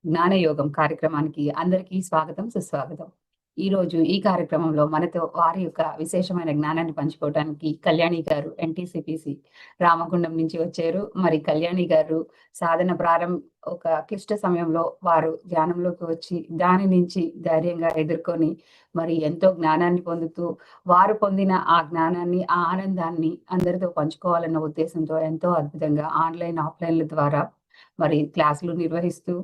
జ్ఞానయోగం కార్యక్రమానికి అందరికీ స్వాగతం, సుస్వాగతం. ఈరోజు ఈ కార్యక్రమంలో మనతో వారి యొక్క విశేషమైన జ్ఞానాన్ని పంచుకోవడానికి కళ్యాణి గారు ఎన్టీసీపీసీ రామగుండం నుంచి వచ్చారు. మరి కళ్యాణి గారు సాధన ఒక క్లిష్ట సమయంలో వారు ధ్యానంలోకి వచ్చి దాని నుంచి ధైర్యంగా ఎదుర్కొని మరి ఎంతో జ్ఞానాన్ని పొందుతూ వారు పొందిన ఆ జ్ఞానాన్ని, ఆ ఆనందాన్ని అందరితో పంచుకోవాలన్న ఉద్దేశంతో ఎంతో అద్భుతంగా ఆన్లైన్, ఆఫ్లైన్ల ద్వారా మరి క్లాసులు నిర్వహిస్తూ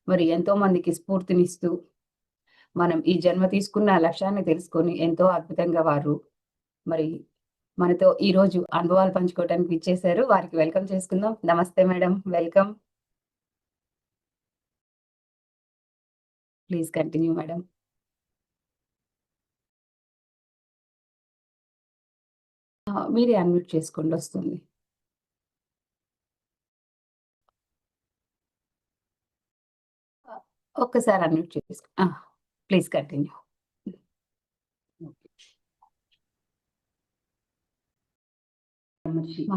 మరి ఎంతో మందికి స్ఫూర్తినిస్తూ మనం ఈ జన్మ తీసుకున్న లక్ష్యాన్ని తెలుసుకొని ఎంతో అద్భుతంగా వారు మరి మనతో ఈ రోజు అనుభవాలు పంచుకోవడానికి ఇచ్చేశారు. వారికి వెల్కమ్ చేసుకుందాం. నమస్తే madam, welcome. Please continue madam. మీరే అన్మ్యూట్ చేసుకోండి, వస్తుంది. ఒక్కసారి అన్మ్యూట్ చేసుకో. Please continue.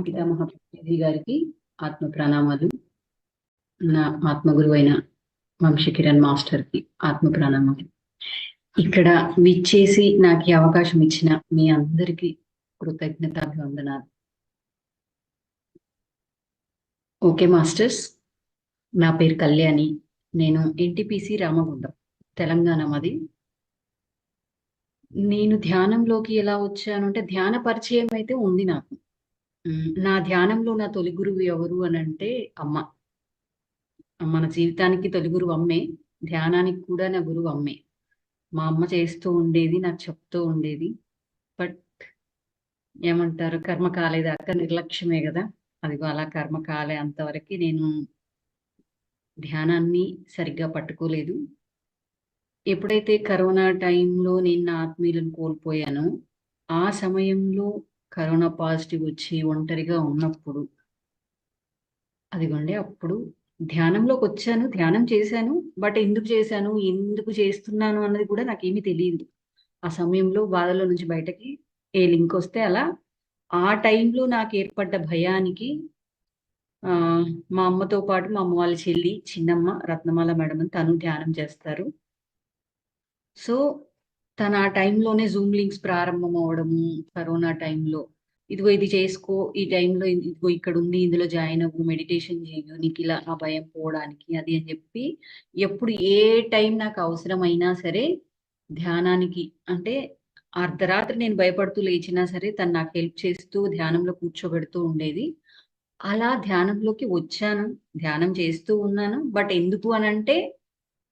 పితామహి గారికి ఆత్మ ప్రణామాలు. నా ఆత్మగురువు అయిన వంశీ కిరణ్ మాస్టర్ కి ఆత్మ ప్రణామాలు. ఇక్కడ విచ్చేసి నాకు ఈ అవకాశం ఇచ్చిన మీ అందరికీ కృతజ్ఞతాభివందనాలు. ఓకే మాస్టర్స్, నా పేరు కళ్యాణి. నేను ఎన్టీపీసీ రామగుండం, తెలంగాణ మాది. నేను ధ్యానంలోకి ఎలా వచ్చాను అంటే, ధ్యాన పరిచయం అయితే ఉంది నాకు. నా ధ్యానంలో నా తొలి గురువు ఎవరు అని అంటే అమ్మ. మన జీవితానికి తొలి గురువు అమ్మే, ధ్యానానికి కూడా నా గురువు అమ్మే. మా అమ్మ చేస్తూ ఉండేది, నాకు చెప్తూ ఉండేది. బట్ ఏమంటారు, కర్మ కాలేదాకా నిర్లక్ష్యమే కదా. అదిగో అలా కర్మ కాలే అంతవరకు నేను ధ్యానాన్ని సరిగ్గా పట్టుకోలేదు. ఎప్పుడైతే కరోనా టైంలో నేను నా ఆత్మీయులను కోల్పోయానో, ఆ సమయంలో కరోనా పాజిటివ్ వచ్చి ఒంటరిగా ఉన్నప్పుడు అదిగోండి అప్పుడు ధ్యానంలోకి వచ్చాను, ధ్యానం చేశాను. బట్ ఎందుకు చేశాను, ఎందుకు చేస్తున్నాను అన్నది కూడా నాకేమీ తెలియదు. ఆ సమయంలో బాధలో నుంచి బయటకి ఏ లింక్ వస్తే అలా ఆ టైంలో నాకు ఏర్పడ్డ భయానికి మా అమ్మతో పాటు మా అమ్మ వాళ్ళ చెల్లి చిన్నమ్మ రత్నమాల మేడం అని తను ధ్యానం చేస్తారు. సో తన ఆ టైంలోనే జూమ్ లింక్స్ ప్రారంభం అవడము, కరోనా టైంలో ఇదిగో ఇది చేసుకో, ఈ టైంలో ఇదిగో ఇక్కడ ఉంది, ఇందులో జాయిన్ అవ్వు, మెడిటేషన్ చేయు, నీకు ఇలా ఆ భయం పోవడానికి అది అని చెప్పి ఎప్పుడు ఏ టైం నాకు అవసరమైనా సరే ధ్యానానికి అంటే అర్ధరాత్రి నేను భయపడుతూ లేచినా సరే తను నాకు హెల్ప్ చేస్తూ ధ్యానంలో కూర్చోబెడుతూ ఉండేది. అలా ధ్యానంలోకి వచ్చాను, ధ్యానం చేస్తూ ఉన్నాను. బట్ ఎందుకు అని అంటే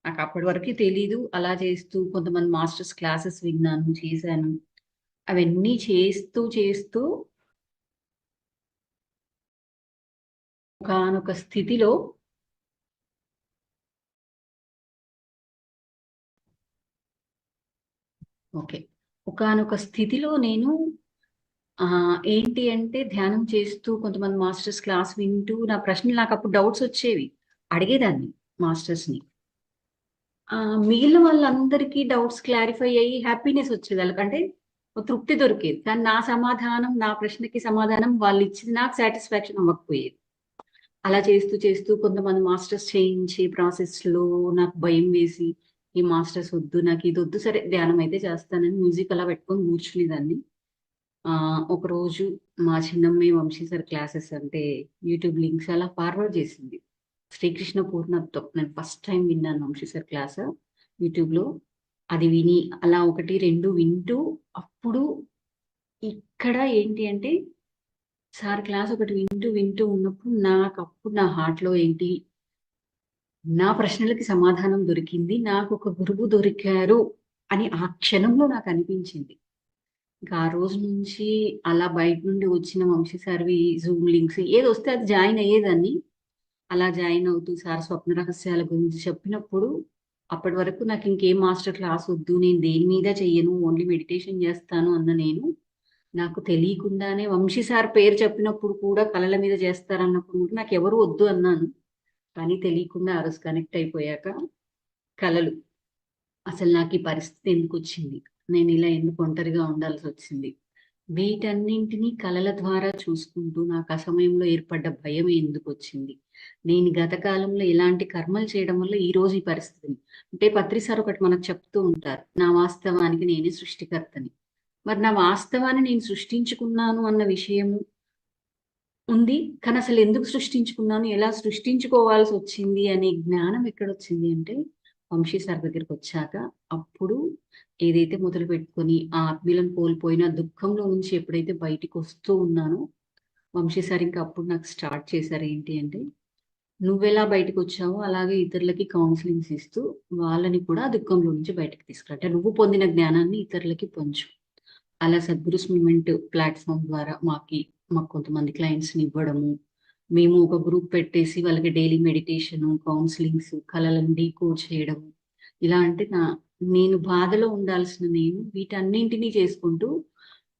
నాకు అప్పటి వరకు తెలీదు. అలా చేస్తూ కొంతమంది మాస్టర్స్ క్లాసెస్ విన్నాను, చేశాను. అవన్నీ చేస్తూ ఒకానొక స్థితిలో ఒకానొక స్థితిలో నేను ఏంటి అంటే ధ్యానం చేస్తూ కొంతమంది మాస్టర్స్ క్లాస్ వింటూ నా ప్రశ్నలు, నాకు అప్పుడు డౌట్స్ వచ్చేవి, అడిగేదాన్ని మాస్టర్స్ని. మిగిలిన వాళ్ళందరికీ డౌట్స్ క్లారిఫై అయ్యి హ్యాపీనెస్ వచ్చేది, వాళ్ళకంటే తృప్తి దొరికేది. కానీ నా సమాధానం, నా ప్రశ్నకి సమాధానం వాళ్ళు ఇచ్చింది నాకు సాటిస్ఫాక్షన్ అవ్వకపోయేది. అలా చేస్తూ కొంతమంది మాస్టర్స్ చేయించే ప్రాసెస్లో నాకు భయం వేసి ఈ మాస్టర్స్ వద్దు, నాకు ఇది వద్దు, సరే ధ్యానం అయితే చేస్తానని మ్యూజిక్ అలా పెట్టుకొని కూర్చునేదాన్ని. ఒకరోజు మా చిన్నమ్మే వంశీ సార్ క్లాసెస్ అంటే యూట్యూబ్ లింక్స్ అలా ఫార్వర్డ్ చేసింది. శ్రీకృష్ణ పూర్ణత్వం నేను ఫస్ట్ టైం విన్నాను వంశీ సార్ క్లాస్ యూట్యూబ్లో. అది విని అలా 1, 2 వింటూ అప్పుడు ఇక్కడ ఏంటి అంటే సార్ క్లాస్ ఒకటి వింటూ ఉన్నప్పుడు నాకు అప్పుడు నా హార్ట్లో ఏంటి, నా ప్రశ్నలకి సమాధానం దొరికింది, నాకు ఒక గురువు దొరికారు అని ఆ క్షణంలో నాకు అనిపించింది. ఇంకా ఆ రోజు నుంచి అలా బయట నుండి వచ్చిన వంశీ సార్వి జూమ్ లింక్స్ ఏది వస్తే అది జాయిన్ అయ్యేదాన్ని. అలా జాయిన్ అవుతూ సార్ స్వప్న రహస్యాల గురించి చెప్పినప్పుడు అప్పటి వరకు నాకు ఇంకేం మాస్టర్ క్లాస్ వద్దు, నేను దేని మీద చెయ్యను, ఓన్లీ మెడిటేషన్ చేస్తాను అన్న నేను, నాకు తెలియకుండానే వంశీ సార్ పేరు చెప్పినప్పుడు కూడా కళల మీద చేస్తారన్నప్పుడు కూడా నాకు ఎవరు వద్దు అన్నాను. కానీ తెలియకుండా ఆ రోజు కనెక్ట్ అయిపోయాక కళలు, అసలు నాకు ఈ పరిస్థితి ఎందుకు వచ్చింది, నేను ఇలా ఎందుకు ఒంటరిగా ఉండాల్సి వచ్చింది, వీటన్నింటినీ కళల ద్వారా చూసుకుంటూ నాకు ఆ సమయంలో ఏర్పడ్డ భయం ఎందుకు వచ్చింది, నేను గత కాలంలో ఎలాంటి కర్మలు చేయడం వల్ల ఈ రోజు ఈ పరిస్థితిని, అంటే పత్రి సార్ ఒకటి మనకు చెప్తూ ఉంటారు, నా వాస్తవానికి నేనే సృష్టికర్తని. మరి నా వాస్తవాన్ని నేను సృష్టించుకున్నాను అన్న విషయము ఉంది. కానీ అసలు ఎందుకు సృష్టించుకున్నాను, ఎలా సృష్టించుకోవాల్సి వచ్చింది అనే జ్ఞానం ఎక్కడొచ్చింది అంటే వంశీ సార్ దగ్గరికి వచ్చాక. అప్పుడు ఏదైతే మొదలు పెట్టుకొని ఆ ఆత్మీయులను కోల్పోయిన దుఃఖంలో నుంచి ఎప్పుడైతే బయటికి వస్తూ ఉన్నానో, వంశీ సార్ ఇంకా అప్పుడు నాకు స్టార్ట్ చేశారు ఏంటి అంటే, నువ్వెలా బయటకు వచ్చావో అలాగే ఇతరులకి కౌన్సిలింగ్స్ ఇస్తూ వాళ్ళని కూడా ఆ దుఃఖంలో నుంచి బయటకు తీసుకురా, అంటే నువ్వు పొందిన జ్ఞానాన్ని ఇతరులకి పంచు. అలా సద్గురుస్ మూవ్మెంట్ ప్లాట్ఫామ్ ద్వారా మాకు కొంతమంది క్లయింట్స్ని ఇవ్వడము, మేము ఒక గ్రూప్ పెట్టేసి వాళ్ళకి డైలీ మెడిటేషన్, కౌన్సిలింగ్స్, కళలను డీకోడ్ చేయడము. ఇలా అంటే నేను బాధలో ఉండాల్సిన నేను వీటన్నింటినీ చేసుకుంటూ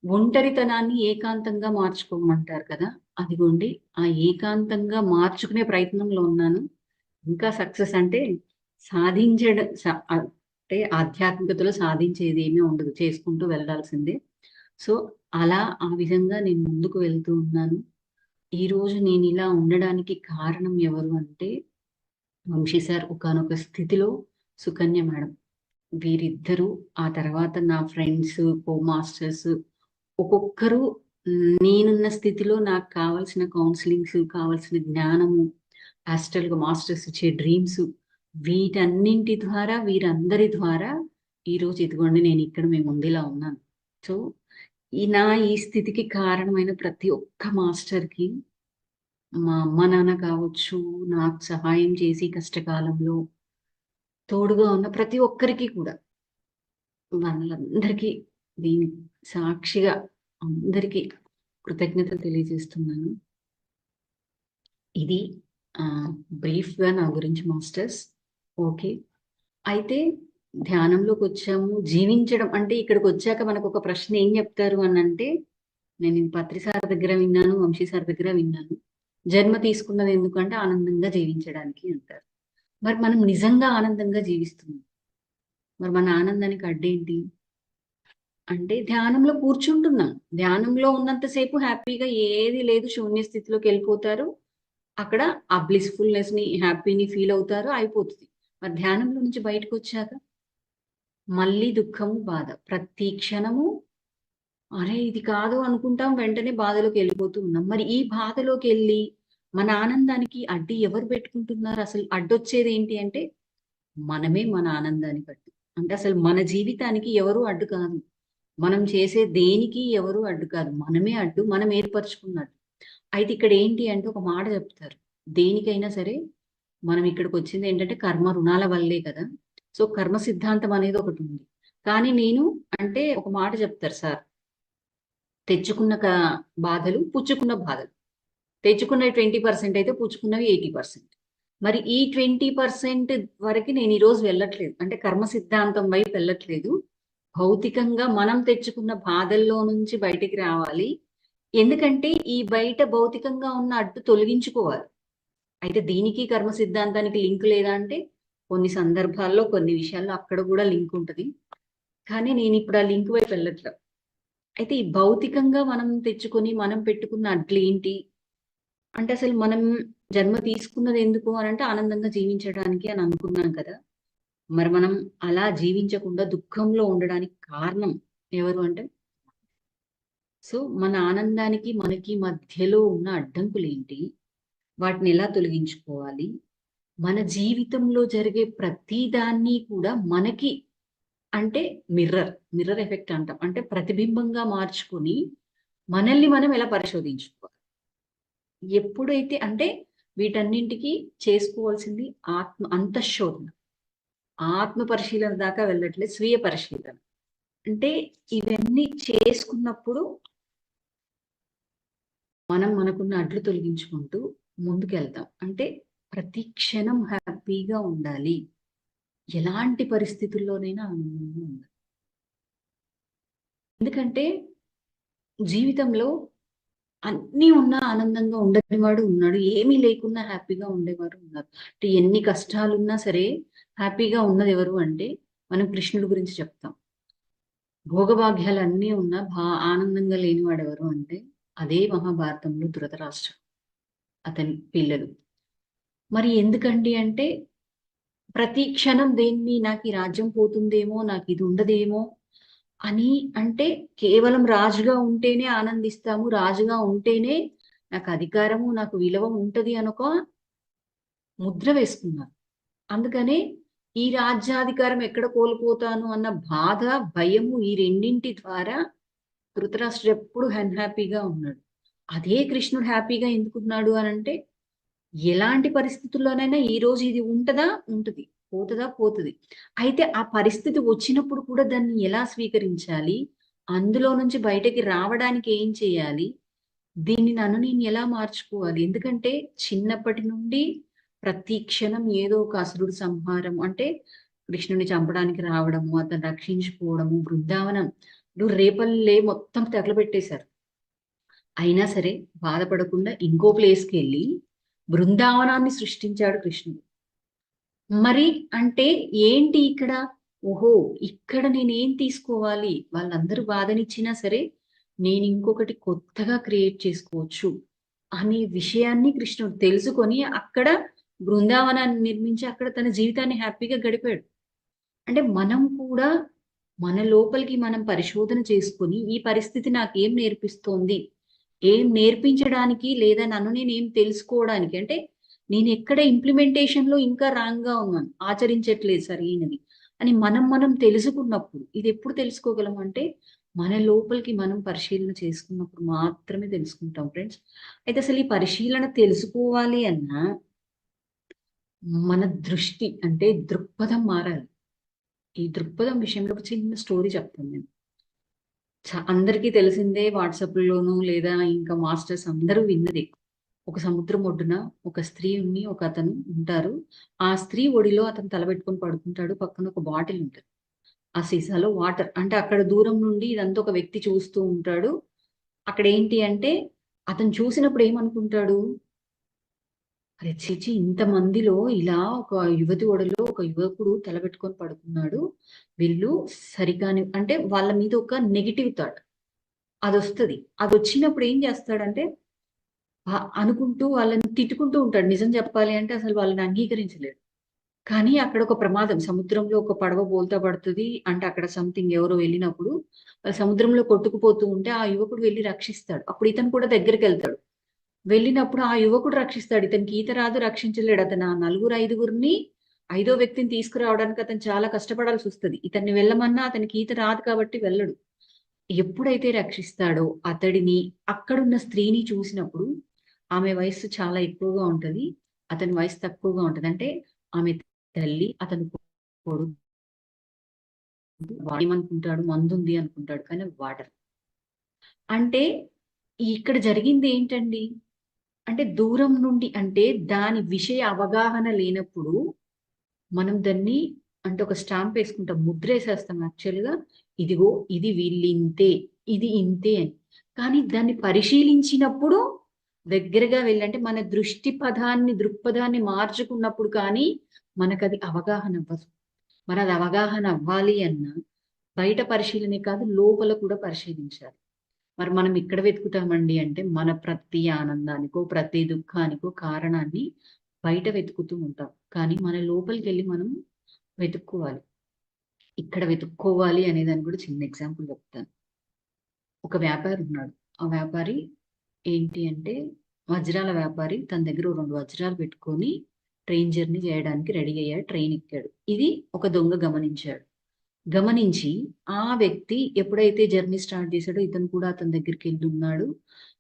ఒంటరితనాన్ని ఏకాంతంగా మార్చుకోమంటారు కదా, అదిగోండి ఆ ఏకాంతంగా మార్చుకునే ప్రయత్నంలో ఉన్నాను. ఇంకా సక్సెస్ అంటే సాధించడం అంటే ఆధ్యాత్మికతలో సాధించేది ఏమీ ఉండదు, చేసుకుంటూ వెళ్ళాల్సిందే. సో అలా ఆ విధంగా నేను ముందుకు వెళ్తూ ఉన్నాను. ఈరోజు నేను ఇలా ఉండడానికి కారణం ఎవరు అంటే వంశీ సార్, ఒకానొక స్థితిలో సుకన్య మేడం, వీరిద్దరూ, ఆ తర్వాత నా ఫ్రెండ్స్, కో మాస్టర్స్, ఒక్కొక్కరు నేనున్న స్థితిలో నాకు కావాల్సిన కౌన్సిలింగ్స్, కావాల్సిన జ్ఞానము, గా మాస్టర్స్ ఇచ్చే డ్రీమ్స్, వీటన్నింటి ద్వారా, వీరందరి ద్వారా ఈరోజు ఇదిగోండి నేను ఇక్కడ మీ ముందులా ఉన్నాను. సో ఈ స్థితికి కారణమైన ప్రతి ఒక్క మాస్టర్కి, మా అమ్మ నాన్న కావచ్చు, నాకు సహాయం చేసి కష్టకాలంలో తోడుగా ఉన్న ప్రతి ఒక్కరికి కూడా, వాళ్ళందరికీ దీని సాక్షిగా అందరికీ కృతజ్ఞతలు తెలియజేస్తున్నాను. ఇది బ్రీఫ్గా నా గురించి మాస్టర్స్. ఓకే, అయితే ధ్యానంలోకి వచ్చాము. జీవించడం అంటే ఇక్కడికి వచ్చాక మనకు ఒక ప్రశ్న ఏం చెప్తారు అని అంటే, నేను ఇది పత్రి సార్ దగ్గర విన్నాను, వంశీ సార్ దగ్గర విన్నాను, జన్మ తీసుకున్నది ఎందుకంటే ఆనందంగా జీవించడానికి అంటారు. మరి మనం నిజంగా ఆనందంగా జీవిస్తున్నాం, మరి మన ఆనందానికి అడ్డేంటి అంటే ధ్యానంలో కూర్చుంటున్నాం. ధ్యానంలో ఉన్నంతసేపు హ్యాపీగా ఏది లేదు, శూన్య స్థితిలోకి వెళ్ళిపోతారు. అక్కడ ఆ బ్లిస్ఫుల్నెస్ ని, హ్యాపీని ఫీల్ అవుతారు, అయిపోతుంది. మరి ధ్యానంలో నుంచి బయటకు వచ్చాక మళ్ళీ దుఃఖము, బాధ ప్రతి క్షణము. అరే ఇది కాదు అనుకుంటాం, వెంటనే బాధలోకి వెళ్ళిపోతూ ఉన్నాం. మరి ఈ బాధలోకి వెళ్ళి మన ఆనందానికి అడ్డు ఎవరు పెట్టుకుంటున్నారు? అసలు అడ్డొచ్చేది ఏంటి అంటే మనమే మన ఆనందానికి అడ్డు. అంటే అసలు మన జీవితానికి ఎవరు అడ్డు కాదు, మనం చేసే దేనికి ఎవరు అడ్డు కాదు, మనమే అడ్డు, మనం ఏర్పరచుకున్నట్టు. అయితే ఇక్కడ ఏంటి అంటే ఒక మాట చెప్తారు, దేనికైనా సరే మనం ఇక్కడికి వచ్చింది ఏంటంటే కర్మ రుణాల వల్లే కదా. సో కర్మ సిద్ధాంతం అనేది ఒకటి ఉంది. కానీ నేను అంటే ఒక మాట చెప్తారు సార్, తెచ్చుకున్న బాధలు, పుచ్చుకున్న బాధలు. తెచ్చుకున్నవి 20% అయితే పుచ్చుకున్నవి 80%. మరి ఈ 20% వరకు నేను ఈరోజు వెళ్ళట్లేదు, అంటే కర్మ సిద్ధాంతం వైపు వెళ్ళట్లేదు. భౌతికంగా మనం తెచ్చుకున్న బాధల్లో నుంచి బయటికి రావాలి. ఎందుకంటే ఈ బయట భౌతికంగా ఉన్న అడ్డు తొలగించుకోవాలి. అయితే దీనికి కర్మ సిద్ధాంతానికి లింక్ లేదా అంటే కొన్ని సందర్భాల్లో, కొన్ని విషయాల్లో అక్కడ కూడా లింక్ ఉంటుంది. కానీ నేను ఇప్పుడు ఆ లింక్ వైపు వెళ్ళట్లేదు. అయితే ఈ భౌతికంగా మనం తెచ్చుకొని మనం పెట్టుకున్న అడ్లు ఏంటి అంటే, అసలు మనం జన్మ తీసుకున్నది ఎందుకు అని అంటే ఆనందంగా జీవించడానికి అని అనుకున్నాం కదా. మరి మనం అలా జీవించకుండా దుఃఖంలో ఉండడానికి కారణం ఎవరు అంటే, సో మన ఆనందానికి మనకి మధ్యలో ఉన్న అడ్డంకులు ఏంటి, వాటిని ఎలా తొలగించుకోవాలి, మన జీవితంలో జరిగే ప్రతి దాన్ని కూడా మనకి అంటే మిర్రర్ ఎఫెక్ట్ అంటాం, అంటే ప్రతిబింబంగా మార్చుకొని మనల్ని మనం ఎలా పరిశోధించుకోవాలి. ఎప్పుడైతే అంటే వీటన్నింటికి చేసుకోవాల్సింది అంతఃశోధన, ఆత్మ పరిశీలన దాకా వెళ్ళట్లేదు, స్వీయ పరిశీలన. అంటే ఇవన్నీ చేసుకున్నప్పుడు మనం మనకున్న అడ్లు తొలగించుకుంటూ ముందుకెళ్తాం. అంటే ప్రతి క్షణం హ్యాపీగా ఉండాలి, ఎలాంటి పరిస్థితుల్లోనైనా ఆనందంగా ఉండాలి. ఎందుకంటే జీవితంలో అన్నీ ఉన్నా ఆనందంగా ఉండని వాడు ఉన్నాడు, ఏమీ లేకున్నా హ్యాపీగా ఉండేవారు ఉన్నారు. అంటే ఎన్ని కష్టాలున్నా సరే హ్యాపీగా ఉన్నది ఎవరు అంటే మనం కృష్ణుడి గురించి చెప్తాం. భోగభాగ్యాలు అన్నీ ఉన్నా ఆనందంగా లేనివాడు ఎవరు అంటే అదే మహాభారతంలో ధృతరాష్ట్రుడు, అతని పిల్లలు. మరి ఎందుకండి అంటే ప్రతి క్షణం దేన్ని నాకు ఈ రాజ్యం పోతుందేమో, నాకు ఇది ఉండదేమో అని అంటే కేవలం రాజుగా ఉంటేనే ఆనందిస్తాము. రాజుగా ఉంటేనే నాకు అధికారము, నాకు విలువ ఉంటది అనొక ముద్ర వేసుకున్నారు. అందుకనే ఈ రాజ్యాధికారం ఎక్కడ కోల్పోతాను అన్న బాధ, భయము ఈ రెండింటి ద్వారా ధృతరాష్ట్రుడు ఎప్పుడు అన్‌హ్యాపీగా ఉన్నాడు. అదే కృష్ణుడు హ్యాపీగా ఎందుకున్నాడు అనంటే, ఎలాంటి పరిస్థితుల్లోనైనా ఈరోజు ఇది ఉంటదా? ఉంటది. పోతదా? పోతది. అయితే ఆ పరిస్థితి వచ్చినప్పుడు కూడా దాన్ని ఎలా స్వీకరించాలి? అందులో నుంచి బయటకి రావడానికి ఏం చేయాలి? దీన్ని నన్ను నేను ఎలా మార్చుకోవాలి? ఎందుకంటే చిన్నప్పటి నుండి ప్రతి క్షణం ఏదో ఒక అసురుడు సంహారం అంటే కృష్ణుడిని చంపడానికి రావడము, అతను రక్షించుకోవడము, బృందావనం రేపల్లే మొత్తం తగలబెట్టేశారు. అయినా సరే బాధపడకుండా ఇంకో ప్లేస్‌కెళ్ళి బృందావనాన్ని సృష్టించాడు కృష్ణుడు. మరి అంటే ఏంటి ఇక్కడ? ఓహో! ఇక్కడ నేనేం తీసుకోవాలి? వాళ్ళందరూ బాధనిచ్చినా సరే, నేనింకొకటి కొత్తగా క్రియేట్ చేసుకోవచ్చు అనే విషయాన్ని కృష్ణుడు తెలుసుకొని అక్కడ బృందావనాన్ని నిర్మించి అక్కడ తన జీవితాన్ని హ్యాపీగా గడిపాడు. అంటే మనం కూడా మన లోపలికి మనం పరిశోధన చేసుకొని, ఈ పరిస్థితి నాకేం నేర్పిస్తోంది? ఏం నేర్పించడానికి లేదా నన్ను నేనేం తెలుసుకోవడానికి అంటే నేనెక్కడ ఇంప్లిమెంటేషన్‌లో ఇంకా రాంగ్‌గా ఉన్నాను. ఆచరించట్లేదు సరైనది అని మనం తెలుసుకున్నప్పుడు ఇదెప్పుడు తెలుసుకోగలం అంటే మన లోపలికి మనం పరిశీలన చేసుకున్నప్పుడు మాత్రమే తెలుసుకుంటాం ఫ్రెండ్స్. అయితే అసలు ఈ పరిశీలన తెలుసుకోవాలి అన్నా మన దృష్టి అంటే దృక్పథం మారాలి. ఈ దృక్పథం విషయంలో ఒక చిన్న స్టోరీ చెప్తాను నేను. అందరికీ తెలిసిందే వాట్సాప్‌లోను లేదా ఇంకా మాస్టర్స్ అందరూ విన్నదే. ఒక సముద్రం ఒడ్డున ఒక స్త్రీని ఒక అతను ఉంటారు. ఆ స్త్రీ ఒడిలో అతను తలబెట్టుకొని పడుకుంటాడు. పక్కన ఒక బాటిల్ ఉంటది. ఆ సీసాలో వాటర్. అంటే అక్కడ దూరం నుండి ఇదంతా ఒక వ్యక్తి చూస్తూ ఉంటాడు. అక్కడేంటి అంటే అతను చూసినప్పుడు ఏమనుకుంటాడు? అరె! ఛీ! ఇంతమందిలో ఇలా ఒక యువతి ఒడిలో ఒక యువకుడు తలబెట్టుకొని పడుకున్నాడు. వీళ్ళు సరికాని అంటే వాళ్ళ మీద ఒక నెగెటివ్ థాట్ అదొస్తది. అదొచ్చినప్పుడు ఏం చేస్తాడంటే అనుకుంటూ వాళ్ళని తిట్టుకుంటూ ఉంటాడు. నిజం చెప్పాలి అంటే అసలు వాళ్ళని అంగీకరించలేడు. కానీ అక్కడ ఒక ప్రమాదం సముద్రంలో ఒక పడవ బోల్తా పడతది. అంటే అక్కడ సంథింగ్ ఎవరో వెళ్ళినప్పుడు సముద్రంలో కొట్టుకుపోతూ ఉంటే ఆ యువకుడు వెళ్లి రక్షిస్తాడు. అప్పుడు ఇతను కూడా దగ్గరికెళ్తాడు. వెళ్ళినప్పుడు ఆ యువకుడు రక్షిస్తాడు. ఇతనికి ఈత రాదు, రక్షించలేడు. అతను ఆ నలుగురు, ఐదుగురిని ఐదో వ్యక్తిని తీసుకురావడానికి అతను చాలా కష్టపడాల్సొస్తది. ఇతన్ని వెళ్ళమన్నా అతనికి ఈత రాదు కాబట్టి వెళ్ళడు. ఎప్పుడైతే రక్షిస్తాడో అతడిని అక్కడున్న స్త్రీని చూసినప్పుడు ఆమె వయస్సు చాలా ఎక్కువగా ఉంటది. అతని వయస్సు తక్కువగా ఉంటది. అంటే ఆమె తల్లి, అతను కొడుకు వాడేమనుకుంటాడు మందుంది అనుకుంటాడు. కానీ వాటర్. అంటే ఇక్కడ జరిగింది ఏంటండి? అంటే దూరం నుండి అంటే దాని విషయ అవగాహన లేనప్పుడు మనం దాన్ని అంటే ఒక స్టాంప్ ఏసుకుంటాం. ముద్రేసేస్తాం యాక్చువల్‌గా. ఇదిగో ఇది వీళ్ళింతే. ఇది ఇంతే అని. కానీ దాన్ని పరిశీలించినప్పుడు దగ్గరగా వెళ్లి అంటే మన దృక్పథాన్ని మార్చుకున్నప్పుడు కానీ మనకది అవగాహన అవ్వదు. మరది అవగాహన అవ్వాలి అన్నా బయట పరిశీలనే కాదు లోపల కూడా పరిశీలించాలి. మరి మనం ఇక్కడ వెతుకుతామండి అంటే మన ప్రతి ఆనందానికో, ప్రతి దుఃఖానికో కారణాన్ని బయట వెతుకుతూ ఉంటాం. కానీ మన లోపలికెళ్ళి మనం వెతుక్కోవాలి. ఇక్కడ వెతుక్కోవాలి అనే దానికి కూడా చిన్న ఎగ్జాంపుల్ చెప్తాను. ఒక వ్యాపారి ఉన్నాడు. ఆ వ్యాపారి ఏంటి అంటే వజ్రాల వ్యాపారి. తన దగ్గర ఓ 2 వజ్రాలు పెట్టుకొని ట్రైన్ జర్నీ చేయడానికి రెడీ అయ్యాడు. ట్రైన్ ఎక్కాడు. ఇది ఒక దొంగ గమనించాడు. గమనించి ఆ వ్యక్తి ఎప్పుడైతే జర్నీ స్టార్ట్ చేసాడో ఇతను కూడా అతని దగ్గరికెళ్ళి ఉన్నాడు.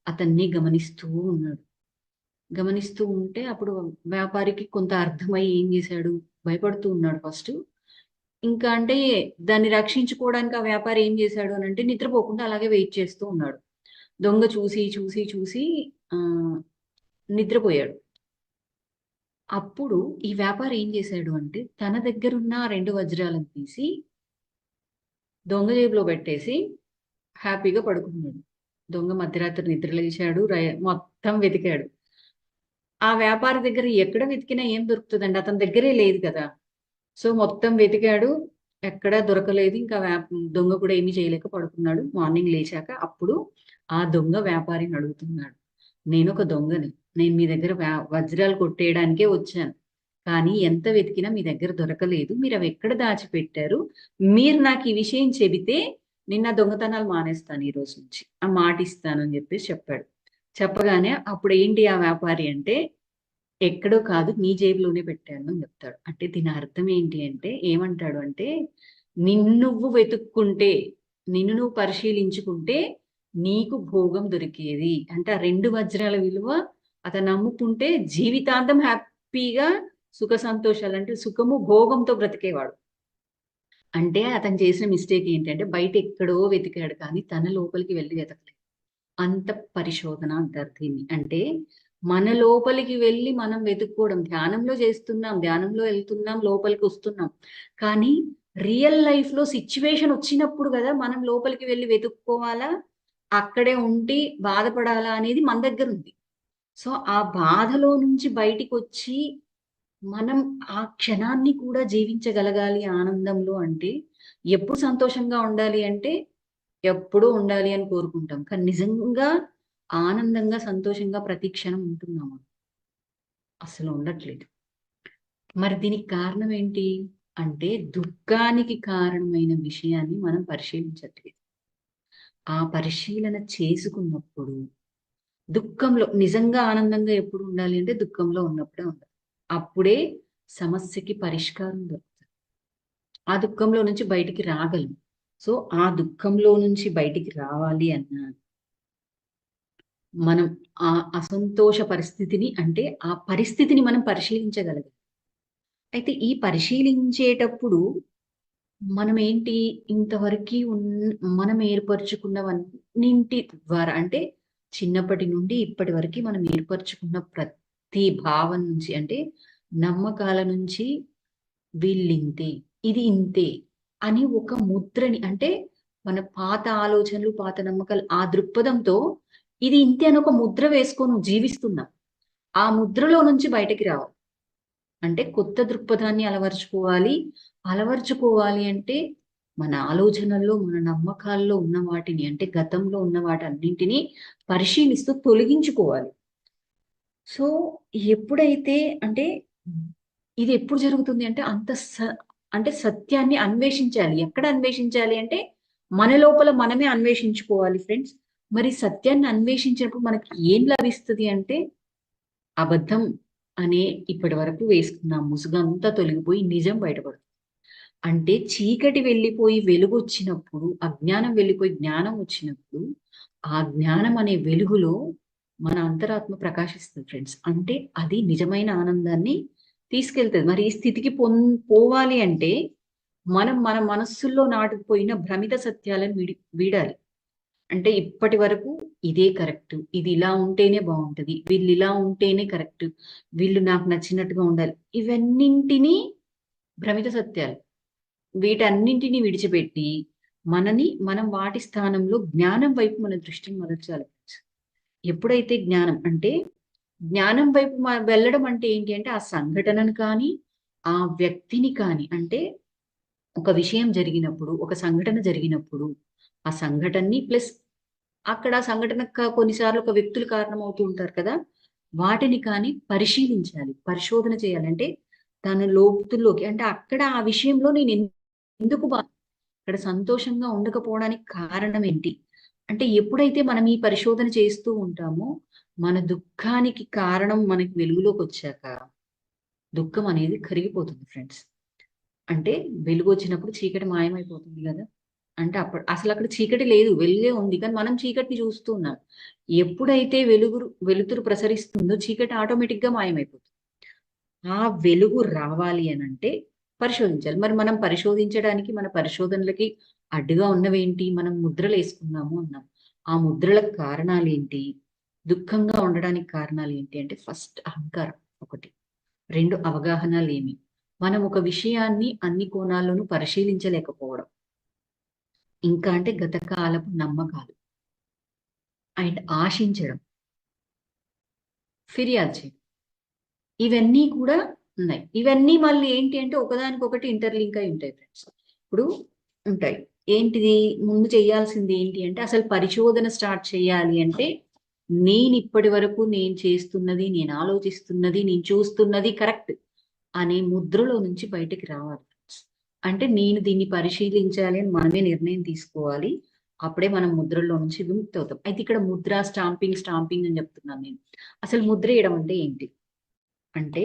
అతన్ని గమనిస్తూ ఉన్నాడు. గమనిస్తూ ఉంటే అప్పుడు వ్యాపారికి కొంత అర్థమై ఏం చేశాడు? భయపడుతూ ఉన్నాడు ఫస్టు. ఇంకా అంటే దాన్ని రక్షించుకోవడానికి ఆ వ్యాపారి ఏం చేశాడు అనంటే నిద్రపోకుండా అలాగే వెయిట్ చేస్తూ ఉన్నాడు. దొంగ చూసి ఆహ్, నిద్రపోయాడు. అప్పుడు ఈ వ్యాపారి ఏం చేశాడు అంటే తన దగ్గరున్న ఆ 2 వజ్రాలను తీసి దొంగ జేబులో పెట్టేసి హ్యాపీగా పడుకున్నాడు. దొంగ మధ్యరాత్రి నిద్రలేచాడు. మొత్తం వెతికాడు. ఆ వ్యాపారి దగ్గర ఎక్కడ వెతికినా ఏం దొరుకుతదండి? అతని దగ్గరే లేదు కదా! సో, మొత్తం వెతికాడు. ఎక్కడా దొరకలేదు. ఇంకా దొంగ కూడా ఏమి చేయలేక పడుకున్నాడు. మార్నింగ్ లేచాక అప్పుడు ఆ దొంగ వ్యాపారిని అడుగుతున్నాడు. నేనొక దొంగని. నేను మీ దగ్గర వజ్రాలు కొట్టేయడానికే వచ్చాను, కానీ ఎంత వెతికినా మీ దగ్గర దొరకలేదు. మీరు అవి ఎక్కడ దాచిపెట్టారు? మీరు నాకు ఈ విషయం చెబితే నిన్న దొంగతనాలు మానేస్తాను ఈ రోజు నుంచి, ఆ మాట ఇస్తాను అని చెప్పేసి చెప్పాడు. చెప్పగానే అప్పుడు ఏంటి ఆ వ్యాపారి అంటే, ఎక్కడో కాదు నీ జేబులోనే పెట్టాను అని చెప్తాడు. అంటే దీని అర్థం ఏంటి అంటే, ఏమంటాడు అంటే, నిన్ను నువ్వు వెతుక్కుంటే, నిన్ను నువ్వు పరిశీలించుకుంటే నీకు భోగం దొరికేది. అంటే ఆ 2 వజ్రాల విలువ అతను నమ్ముకుంటే జీవితాంతం హ్యాపీగా సుఖ సంతోషాలు, అంటే సుఖము భోగంతో బ్రతికేవాడు. అంటే అతను చేసిన మిస్టేక్ ఏంటంటే, బయట ఎక్కడో వెతికాడు కానీ తన లోపలికి వెళ్ళి వెతకలేదు. అంత పరిశోధన అంటారు దీన్ని. అంటే మన లోపలికి వెళ్ళి మనం వెతుక్కోవడం. ధ్యానంలో చేస్తున్నాం, ధ్యానంలో వెళ్తున్నాం, లోపలికి వస్తున్నాం. కానీ రియల్ లైఫ్ లో సిచ్యువేషన్ వచ్చినప్పుడు కదా మనం లోపలికి వెళ్ళి వెతుక్కోవాలా, అక్కడే ఉండి బాధపడాలా అనేది మన దగ్గర ఉంది. సో ఆ బాధలో నుంచి బయటికి వచ్చి మనం ఆ క్షణాన్ని కూడా జీవించగలగాలి ఆనందంలో. అంటే ఎప్పుడు సంతోషంగా ఉండాలి అంటే ఎప్పుడూ ఉండాలి అని కోరుకుంటాం. కానీ నిజంగా ఆనందంగా, సంతోషంగా ప్రతి క్షణం ఉంటున్నామా? అసలు ఉండట్లేదు. మరి దీనికి కారణం ఏంటి? అంటే దుఃఖానికి కారణమైన విషయాన్ని మనం పరిశీలించట్లేదు. ఆ పరిశీలన చేసుకున్నప్పుడు దుఃఖంలో నిజంగా ఆనందంగా ఎప్పుడు ఉండాలి అంటే దుఃఖంలో ఉన్నప్పుడే ఉండాలి. అప్పుడే సమస్యకి పరిష్కారం దొరుకుతుంది. ఆ దుఃఖంలో నుంచి బయటికి రాగలం. సో ఆ దుఃఖంలో నుంచి బయటికి రావాలి అన్నా మనం ఆ అసంతోష పరిస్థితిని, అంటే ఆ పరిస్థితిని మనం పరిశీలించగలగాలి. అయితే ఈ పరిశీలించేటప్పుడు మనం ఏంటి, ఇంతవరకు మనం ఏర్పరచుకున్నవన్నింటి ద్వారా, అంటే చిన్నప్పటి నుండి ఇప్పటి వరకు మనం ఏర్పరచుకున్న ప్రతి భావం నుంచి, అంటే నమ్మకాల నుంచి వీళ్ళింతే, ఇది ఇంతే అని ఒక ముద్రని, అంటే మన పాత ఆలోచనలు, పాత నమ్మకాలు, ఆ దృక్పథంతో ఇది ఇంతే అని ఒక ముద్ర వేసుకొని జీవిస్తున్నాం. ఆ ముద్రలో నుంచి బయటకి రావాలి అంటే కొత్త దృక్పథాన్ని అలవర్చుకోవాలి. అలవర్చుకోవాలి అంటే మన ఆలోచనల్లో, మన నమ్మకాల్లో ఉన్న వాటిని, అంటే గతంలో ఉన్న వాటన్నింటినీ పరిశీలిస్తూ తొలగించుకోవాలి. సో ఎప్పుడైతే, అంటే ఇది ఎప్పుడు జరుగుతుంది అంటే అంటే సత్యాన్ని అన్వేషించాలి. ఎక్కడ అన్వేషించాలి అంటే మన లోపల మనమే అన్వేషించుకోవాలి ఫ్రెండ్స్. మరి సత్యాన్ని అన్వేషించినప్పుడు మనకి ఏం లభిస్తుంది అంటే, అబద్ధం అనే ఇప్పటి వరకు వేసుకున్న ముసుగంతా తొలగిపోయి నిజం బయటపడుతుంది. అంటే చీకటి వెళ్ళిపోయి వెలుగు వచ్చినప్పుడు, అజ్ఞానం వెళ్ళిపోయి జ్ఞానం వచ్చినప్పుడు, ఆ జ్ఞానం అనే వెలుగులో మన అంతరాత్మ ప్రకాశిస్తుంది ఫ్రెండ్స్. అంటే అది నిజమైన ఆనందాన్ని తీసుకెళ్తుంది. మరి ఈ స్థితికి పోవాలి అంటే మనం మన మనస్సుల్లో నాటుకుపోయిన భ్రమిత సత్యాలను వీడాలి. అంటే ఇప్పటి వరకు ఇదే కరెక్ట్, ఇది ఇలా ఉంటేనే బాగుంటది, వీళ్ళు ఇలా ఉంటేనే కరెక్ట్, వీళ్ళు నాకు నచ్చినట్టుగా ఉండాలి, ఇవన్నింటినీ భ్రమిత సత్యాలు. వీటన్నింటినీ విడిచిపెట్టి మనం వాటి స్థానంలో జ్ఞానం వైపు మన దృష్టిని మరల్చాలి. ఎప్పుడైతే జ్ఞానం, అంటే జ్ఞానం వైపు వెళ్ళడం అంటే ఏంటి అంటే, ఆ సంఘటనను కానీ ఆ వ్యక్తిని కానీ, అంటే ఒక విషయం జరిగినప్పుడు, ఒక సంఘటన జరిగినప్పుడు ఆ సంఘటనని ప్లస్ అక్కడ సంఘటన కొన్నిసార్లు ఒక వ్యక్తులు కారణమవుతూ ఉంటారు కదా, వాటిని కానీ పరిశీలించాలి, పరిశోధన చేయాలి. అంటే తన లోతుల్లోకి, అంటే అక్కడ ఆ విషయంలో నేను ఎందుకు అక్కడ సంతోషంగా ఉండకపోవడానికి కారణం ఏంటి? అంటే ఎప్పుడైతే మనం ఈ పరిశోధన చేస్తూ ఉంటామో మన దుఃఖానికి కారణం మనకి వెలుగులోకి వచ్చాక దుఃఖం అనేది కరిగిపోతుంది ఫ్రెండ్స్. అంటే వెలుగు వచ్చినప్పుడు చీకటి మాయమైపోతుంది కదా. అంటే అప్పుడు అసలు అక్కడ చీకటి లేదు, వెలుగే ఉంది, కానీ మనం చీకటిని చూస్తూ ఉన్నాం. ఎప్పుడైతే వెలుతురు ప్రసరిస్తుందో చీకటి ఆటోమేటిక్ గా మాయమైపోతుంది. ఆ వెలుగు రావాలి అని అంటే పరిశోధించాలి. మరి మనం పరిశోధించడానికి, మన పరిశోధనలకి అడ్డుగా ఉన్నవేంటి? మనం ముద్రలు వేసుకున్నాము అన్నాం. ఆ ముద్రలకు కారణాలు ఏంటి? దుఃఖంగా ఉండడానికి కారణాలు ఏంటి అంటే, ఫస్ట్ అహంకారం ఒకటి, 2 అవగాహన లేమి, మనం ఒక విషయాన్ని అన్ని కోణాల్లోనూ పరిశీలించలేకపోవడం, ఇంకా అంటే గతకాలపు నమ్మకాలు అండ్ ఆశించడం, ఫిర్యాదు చేయడం, ఇవన్నీ కూడా ఉన్నాయి. ఇవన్నీ మళ్ళీ ఏంటి అంటే ఒకదానికొకటి ఇంటర్లింక్ అయి ఉంటాయి ఫ్రెండ్స్. ఇప్పుడు ఉంటాయి. ఏంటిది ముందు చేయాల్సింది ఏంటి అంటే, అసలు పరిశోధన స్టార్ట్ చేయాలి అంటే నేను ఇప్పటి వరకు నేను చేస్తున్నది, నేను ఆలోచిస్తున్నది, నేను చూస్తున్నది కరెక్ట్ అనే ముద్రలో నుంచి బయటికి రావాలి. అంటే నేను దీన్ని పరిశీలించాలి అని మనమే నిర్ణయం తీసుకోవాలి. అప్పుడే మనం ముద్రలో నుంచి విముక్తి అవుతాం. అయితే ఇక్కడ ముద్ర, స్టాంపింగ్ అని చెప్తున్నాను నేను. అసలు ముద్ర వేయడం అంటే ఏంటి అంటే,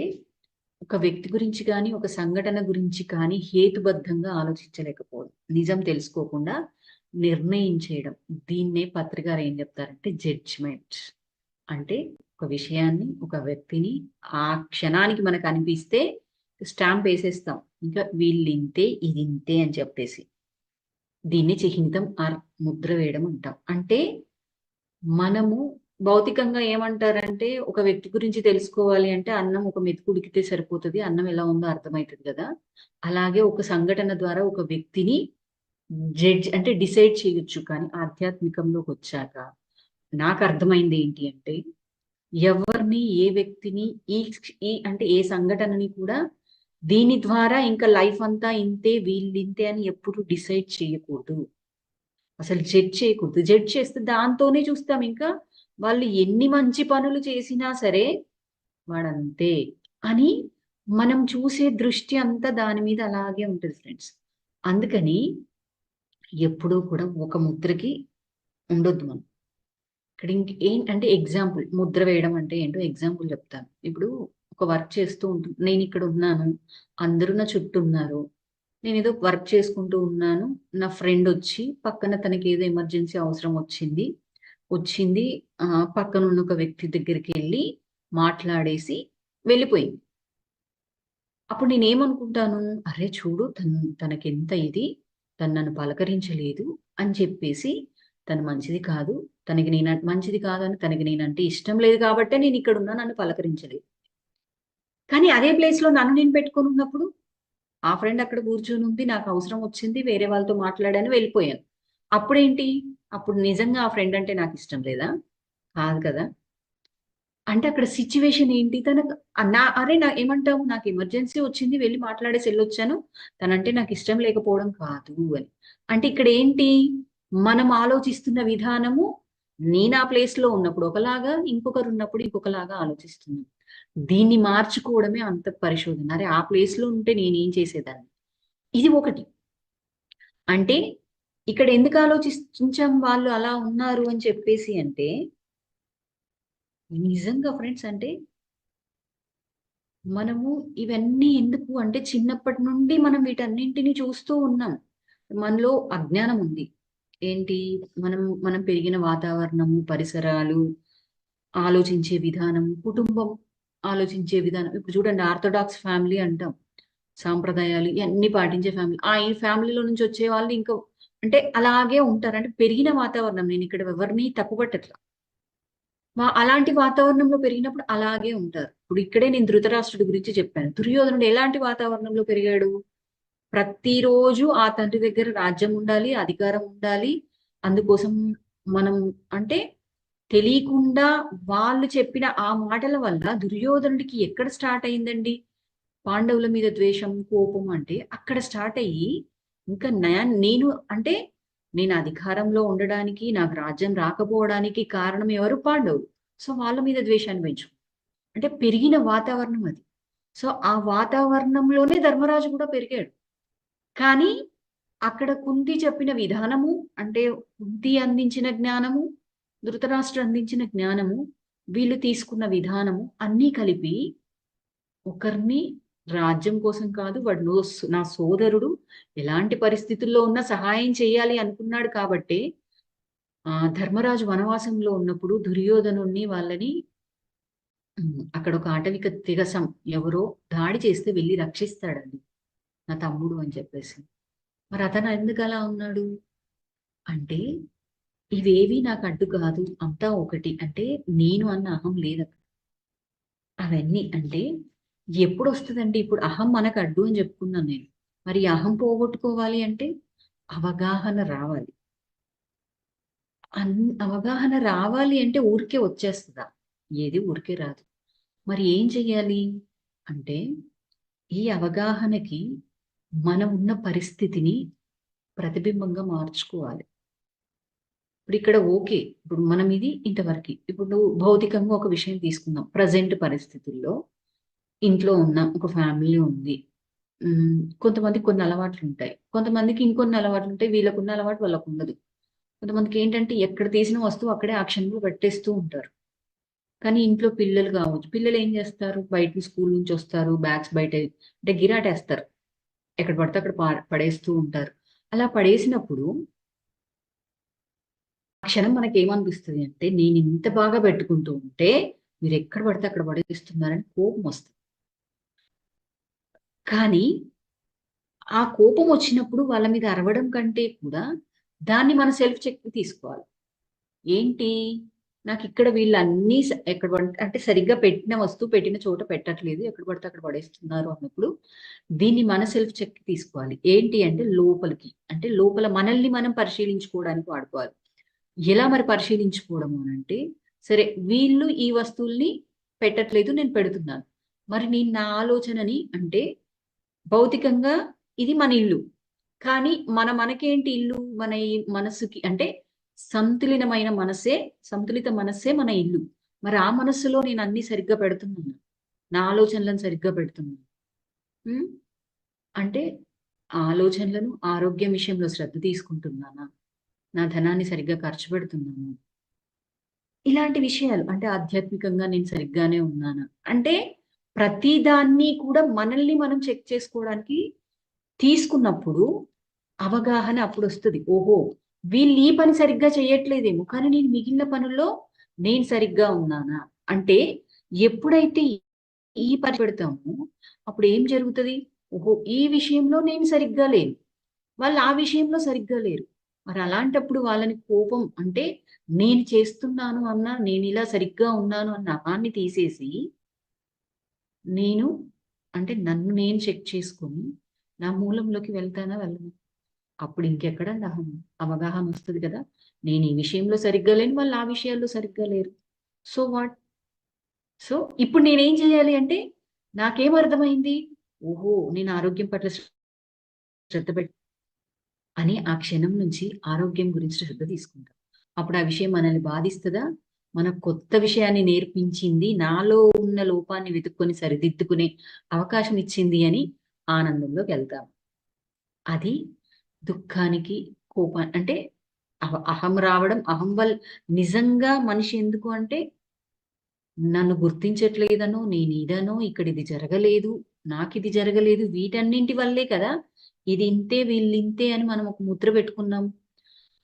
ఒక వ్యక్తి గురించి కానీ, ఒక సంఘటన గురించి కానీ హేతుబద్ధంగా ఆలోచించలేకపోవడం, నిజం తెలుసుకోకుండా నిర్ణయించేయడం. దీన్నే పత్రికారు ఏం చెప్తారంటే జడ్జిమెంట్. అంటే ఒక విషయాన్ని, ఒక వ్యక్తిని ఆ క్షణానికి మనకు అనిపిస్తే స్టాంప్ వేసేస్తాం. ఇంకా వీళ్ళింతే, ఇది ఇంతే అని చెప్పేసి. దీన్ని చిహ్నితం ఆర్ ముద్ర వేయడం అంటాం. అంటే మనము భౌతికంగా ఏమంటారంటే, ఒక వ్యక్తి గురించి తెలుసుకోవాలి అంటే అన్నం ఒక మెతుకు ఉడికితే సరిపోతుంది, అన్నం ఎలా ఉందో అర్థమవుతుంది కదా. అలాగే ఒక సంఘటన ద్వారా ఒక వ్యక్తిని జడ్జ్ అంటే డిసైడ్ చేయొచ్చు. కానీ ఆధ్యాత్మికంలోకి వచ్చాక నాకు అర్థమైంది ఏంటి అంటే, ఎవరిని, ఏ వ్యక్తిని, ఈ ఈ అంటే ఏ సంఘటనని కూడా దీని ద్వారా ఇంకా లైఫ్ అంతా ఇంతే, వీళ్ళింతే అని ఎప్పుడు డిసైడ్ చేయకూడదు. అసలు జడ్జ్ చేయకూడదు. జడ్జ్ చేస్తే దాంతోనే చూస్తాం. ఇంకా వాళ్ళు ఎన్ని మంచి పనులు చేసినా సరే వాడంతే అని మనం చూసే దృష్టి అంతా దాని మీద అలాగే ఉంటుంది ఫ్రెండ్స్. అందుకని ఎప్పుడూ కూడా ఒక ముద్రకి ఉండొద్దు మనం. ఇక్కడ ఏంటంటే ఎగ్జాంపుల్, ముద్ర వేయడం అంటే ఏంటో ఎగ్జాంపుల్ చెప్తాను. ఇప్పుడు ఒక వర్క్ చేస్తూ ఉంటుంది, నేను ఇక్కడ ఉన్నాను, అందరూ నా చుట్టూ ఉన్నారు, నేను ఏదో వర్క్ చేసుకుంటూ ఉన్నాను, నా ఫ్రెండ్ వచ్చి పక్కన తనకి ఏదో ఎమర్జెన్సీ అవసరం వచ్చింది పక్కన ఉన్న ఒక వ్యక్తి దగ్గరికి వెళ్ళి మాట్లాడేసి వెళ్ళిపోయింది. అప్పుడు నేనేమనుకుంటాను, అరే చూడు తనకెంత ఇది, తను నన్ను పలకరించలేదు అని చెప్పేసి, తను మంచిది కాదు, మంచిది కాదని తనకి నేనంటే ఇష్టం లేదు కాబట్టే నేను ఇక్కడ ఉన్నా, నన్ను పలకరించలేదు. కానీ అదే ప్లేస్ లో నన్ను నేను పెట్టుకొని ఉన్నప్పుడు, ఆ ఫ్రెండ్ అక్కడ కూర్చొని ఉంది, నాకు అవసరం వచ్చింది, వేరే వాళ్ళతో మాట్లాడాను, వెళ్ళిపోయాను. అప్పుడేంటి, అప్పుడు నిజంగా ఆ ఫ్రెండ్ అంటే నాకు ఇష్టం లేదా? కాదు కదా. అంటే అక్కడ సిచ్యువేషన్ ఏంటి, తనకు అరే ఏమంటావు, నాకు ఎమర్జెన్సీ వచ్చింది, వెళ్ళి మాట్లాడేసి వెళ్ళొచ్చాను, తనంటే నాకు ఇష్టం లేకపోవడం కాదు అని. అంటే ఇక్కడ ఏంటి, మనం ఆలోచిస్తున్న విధానము, నేను ఆ ప్లేస్ లో ఉన్నప్పుడు ఒకలాగా, ఇంకొకరు ఉన్నప్పుడు ఇంకొకలాగా ఆలోచిస్తున్నాం. దీన్ని మార్చుకోవడమే అంత పరిశోధన. అరే ఆ ప్లేస్ లో ఉంటే నేనేం చేసేదాన్ని. ఇది ఒకటి. అంటే ఇక్కడ ఎందుకు ఆలోచించాం వాళ్ళు అలా ఉన్నారు అని చెప్పేసి అంటే, నిజంగా ఫ్రెండ్స్ అంటే మనము ఇవన్నీ ఎందుకు అంటే, చిన్నప్పటి నుండి మనం వీటన్నింటినీ చూస్తూ ఉన్నాం. మనలో అజ్ఞానం ఉంది. ఏంటి, మనం పెరిగిన వాతావరణము, పరిసరాలు, ఆలోచించే విధానం, కుటుంబం ఆలోచించే విధానం. ఇప్పుడు చూడండి, ఆర్థోడాక్స్ ఫ్యామిలీ అంటాం, సాంప్రదాయాలు ఇవన్నీ పాటించే ఫ్యామిలీ. ఈ ఫ్యామిలీలో నుంచి వచ్చే వాళ్ళు ఇంకా అంటే అలాగే ఉంటారు. అంటే పెరిగిన వాతావరణం, నేను ఇక్కడ ఎవరిని తప్పుపట్టట్లా, అలాంటి వాతావరణంలో పెరిగినప్పుడు అలాగే ఉంటారు. ఇప్పుడు ఇక్కడే నేను ధృతరాష్ట్రుడి గురించి చెప్పాను. దుర్యోధనుడు ఎలాంటి వాతావరణంలో పెరిగాడు? ప్రతిరోజు ఆ తండ్రి దగ్గర రాజ్యం ఉండాలి, అధికారం ఉండాలి. అందుకోసం మనం అంటే తెలియకుండా వాళ్ళు చెప్పిన ఆ మాటల వల్ల దుర్యోధనుడికి ఎక్కడ స్టార్ట్ అయిందండి పాండవుల మీద ద్వేషం, కోపం. అంటే అక్కడ స్టార్ట్ అయ్యి ఇంకా నేను అంటే నేను అధికారంలో ఉండడానికి, నాకు రాజ్యం రాకపోవడానికి కారణం ఎవరు? పాండవులు. సో వాళ్ళ మీద ద్వేషాన్ని పెంచు. అంటే పెరిగిన వాతావరణం అది. సో ఆ వాతావరణంలోనే ధర్మరాజు కూడా పెరిగాడు. కానీ అక్కడ కుంతి చెప్పిన విధానము, అంటే కుంతి అందించిన జ్ఞానము, ధృతరాష్ట్ర అందించిన జ్ఞానము, వీళ్ళు తీసుకున్న విధానము అన్నీ కలిపి ఒకరిని రాజ్యం కోసం కాదు, వాడు నా సోదరుడు, ఎలాంటి పరిస్థితుల్లో ఉన్నా సహాయం చేయాలి అనుకున్నాడు కాబట్టి ధర్మరాజు వనవాసంలో ఉన్నప్పుడు దుర్యోధనుణ్ణి వాళ్ళని అక్కడ ఒక ఆటవిక తెగసం ఎవరో దాడి చేస్తే వెళ్ళి రక్షిస్తాడండి, నా తమ్ముడు అని చెప్పేసి. మరి అతను ఎందుకు అలా ఉన్నాడు అంటే, ఇవేవి నాకు అడ్డు కాదు, అంతా ఒకటి. అంటే నేను అన్న అహం లేదు అవన్నీ. అంటే ఎప్పుడు వస్తుందండి, ఇప్పుడు అహం మనకు అడ్డు అని చెప్పుకున్నాను నేను. మరి అహం పోగొట్టుకోవాలి అంటే అవగాహన రావాలి. అవగాహన రావాలి అంటే ఊరికే వచ్చేస్తుందా? ఏది ఊరికే రాదు. మరి ఏం చెయ్యాలి అంటే, ఈ అవగాహనకి మనం ఉన్న పరిస్థితిని ప్రతిబింబంగా మార్చుకోవాలి. ఇప్పుడు ఇక్కడ ఓకే, ఇప్పుడు మనం ఇది ఇంతవరకు. ఇప్పుడు భౌతికంగా ఒక విషయం తీసుకుందాం. ప్రజెంట్ పరిస్థితుల్లో ఇంట్లో ఉన్న ఒక ఫ్యామిలీ ఉంది. కొంతమందికి కొన్ని అలవాట్లు ఉంటాయి, కొంతమందికి ఇంకొన్ని అలవాట్లు ఉంటాయి. వీళ్ళకున్న అలవాటు వాళ్ళకు ఉండదు. కొంతమందికి ఏంటంటే ఎక్కడ తీసిన వస్తువు అక్కడే ఆ క్షణంలో పెట్టేస్తూ ఉంటారు. కానీ ఇంట్లో పిల్లలు కావచ్చు, పిల్లలు ఏం చేస్తారు, బయట స్కూల్ నుంచి వస్తారు, బ్యాగ్స్ బయట అంటే గిరాటేస్తారు, ఎక్కడ పడితే అక్కడ పడేస్తూ ఉంటారు. అలా పడేసినప్పుడు ఆ క్షణం మనకి ఏమనిపిస్తుంది అంటే, నేను ఇంత బాగా పెట్టుకుంటూ ఉంటే మీరు ఎక్కడ పడితే అక్కడ పడేస్తున్నారని కోపం వస్తుంది. కానీ ఆ కోపం వచ్చినప్పుడు వాళ్ళ మీద అరవడం కంటే కూడా దాన్ని మన సెల్ఫ్ చెక్ తీసుకోవాలి. ఏంటి, నాకు ఇక్కడ వీళ్ళు అన్ని ఎక్కడ అంటే సరిగ్గా పెట్టిన వస్తువు పెట్టిన చోట పెట్టట్లేదు, ఎక్కడ పడితే అక్కడ పడేస్తున్నారు అన్నప్పుడు దీన్ని మన సెల్ఫ్ చెక్ తీసుకోవాలి. ఏంటి అంటే లోపలికి, అంటే లోపల మనల్ని మనం పరిశీలించుకోవడానికి వాడుకోవాలి. ఎలా మరి పరిశీలించుకోవడము అంటే, సరే వీళ్ళు ఈ వస్తువుల్ని పెట్టట్లేదు, నేను పెడుతున్నాను. మరి నేను నా ఆలోచనని అంటే భౌతికంగా ఇది మన ఇల్లు. కానీ మనకేంటి ఇల్లు, మన ఈ మనసుకి అంటే సంతులిత మనస్సే మన ఇల్లు. మరి ఆ మనస్సులో నేను అన్ని సరిగ్గా పెడుతున్నాను, నా ఆలోచనలను సరిగ్గా పెడుతున్నాను. ఉమ్, అంటే ఆలోచనలను ఆరోగ్యం విషయంలో శ్రద్ధ తీసుకుంటున్నానా, నా ధనాన్ని సరిగ్గా ఖర్చు పెడుతున్నాను, ఇలాంటి విషయాలు. అంటే ఆధ్యాత్మికంగా నేను సరిగ్గానే ఉన్నానా, అంటే ప్రతిదాన్ని కూడా మనల్ని మనం చెక్ చేసుకోవడానికి తీసుకున్నప్పుడు అవగాహన అప్పుడు వస్తుంది. ఓహో, వీళ్ళు ఈ పని సరిగ్గా చేయట్లేదేమో, కానీ నేను మిగిలిన పనుల్లో నేను సరిగ్గా ఉన్నానా. అంటే ఎప్పుడైతే ఈ పని పెడతామో అప్పుడు ఏం జరుగుతుంది, ఓహో ఈ విషయంలో నేను సరిగ్గా లేను, వాళ్ళు ఆ విషయంలో సరిగ్గా లేరు. మరి అలాంటప్పుడు వాళ్ళని కోపం అంటే నేను చేస్తున్నాను అన్న, నేను ఇలా సరిగ్గా ఉన్నాను అన్న అహాన్ని తీసేసి నేను అంటే నన్ను నేను చెక్ చేసుకొని నా మూలంలోకి వెళ్తానా వెళ్ళను. అప్పుడు ఇంకెక్కడ అవగాహన వస్తుంది కదా, నేను ఈ విషయంలో సరిగ్గా లేను, వాళ్ళు ఆ విషయాల్లో సరిగ్గా లేరు. సో వాట్, సో ఇప్పుడు నేనేం చేయాలి అంటే, నాకేం అర్థమైంది, ఓహో నేను ఆరోగ్యం పట్ల శ్రద్ధ పెట్టి అని ఆ క్షణం నుంచి ఆరోగ్యం గురించి శ్రద్ధ తీసుకుంటాం. అప్పుడు ఆ విషయం మనల్ని బాధిస్తుందా, మన కొత్త విషయాన్ని నేర్పించింది, నాలో ఉన్న లోపాన్ని వెతుక్కొని సరిదిద్దుకునే అవకాశం ఇచ్చింది అని ఆనందంలోకి వెళ్తాం. అది దుఃఖానికి అంటే అహం రావడం. అహం వల్ల నిజంగా మనిషి ఎందుకు అంటే, నన్ను గుర్తించట్లేదనో, నేను ఇదనో, ఇక్కడ ఇది జరగలేదు, నాకు ఇది జరగలేదు, వీటన్నింటి వల్లే కదా ఇది ఇంతే వీళ్ళు ఇంతే అని మనం ఒక ముద్ర పెట్టుకున్నాం.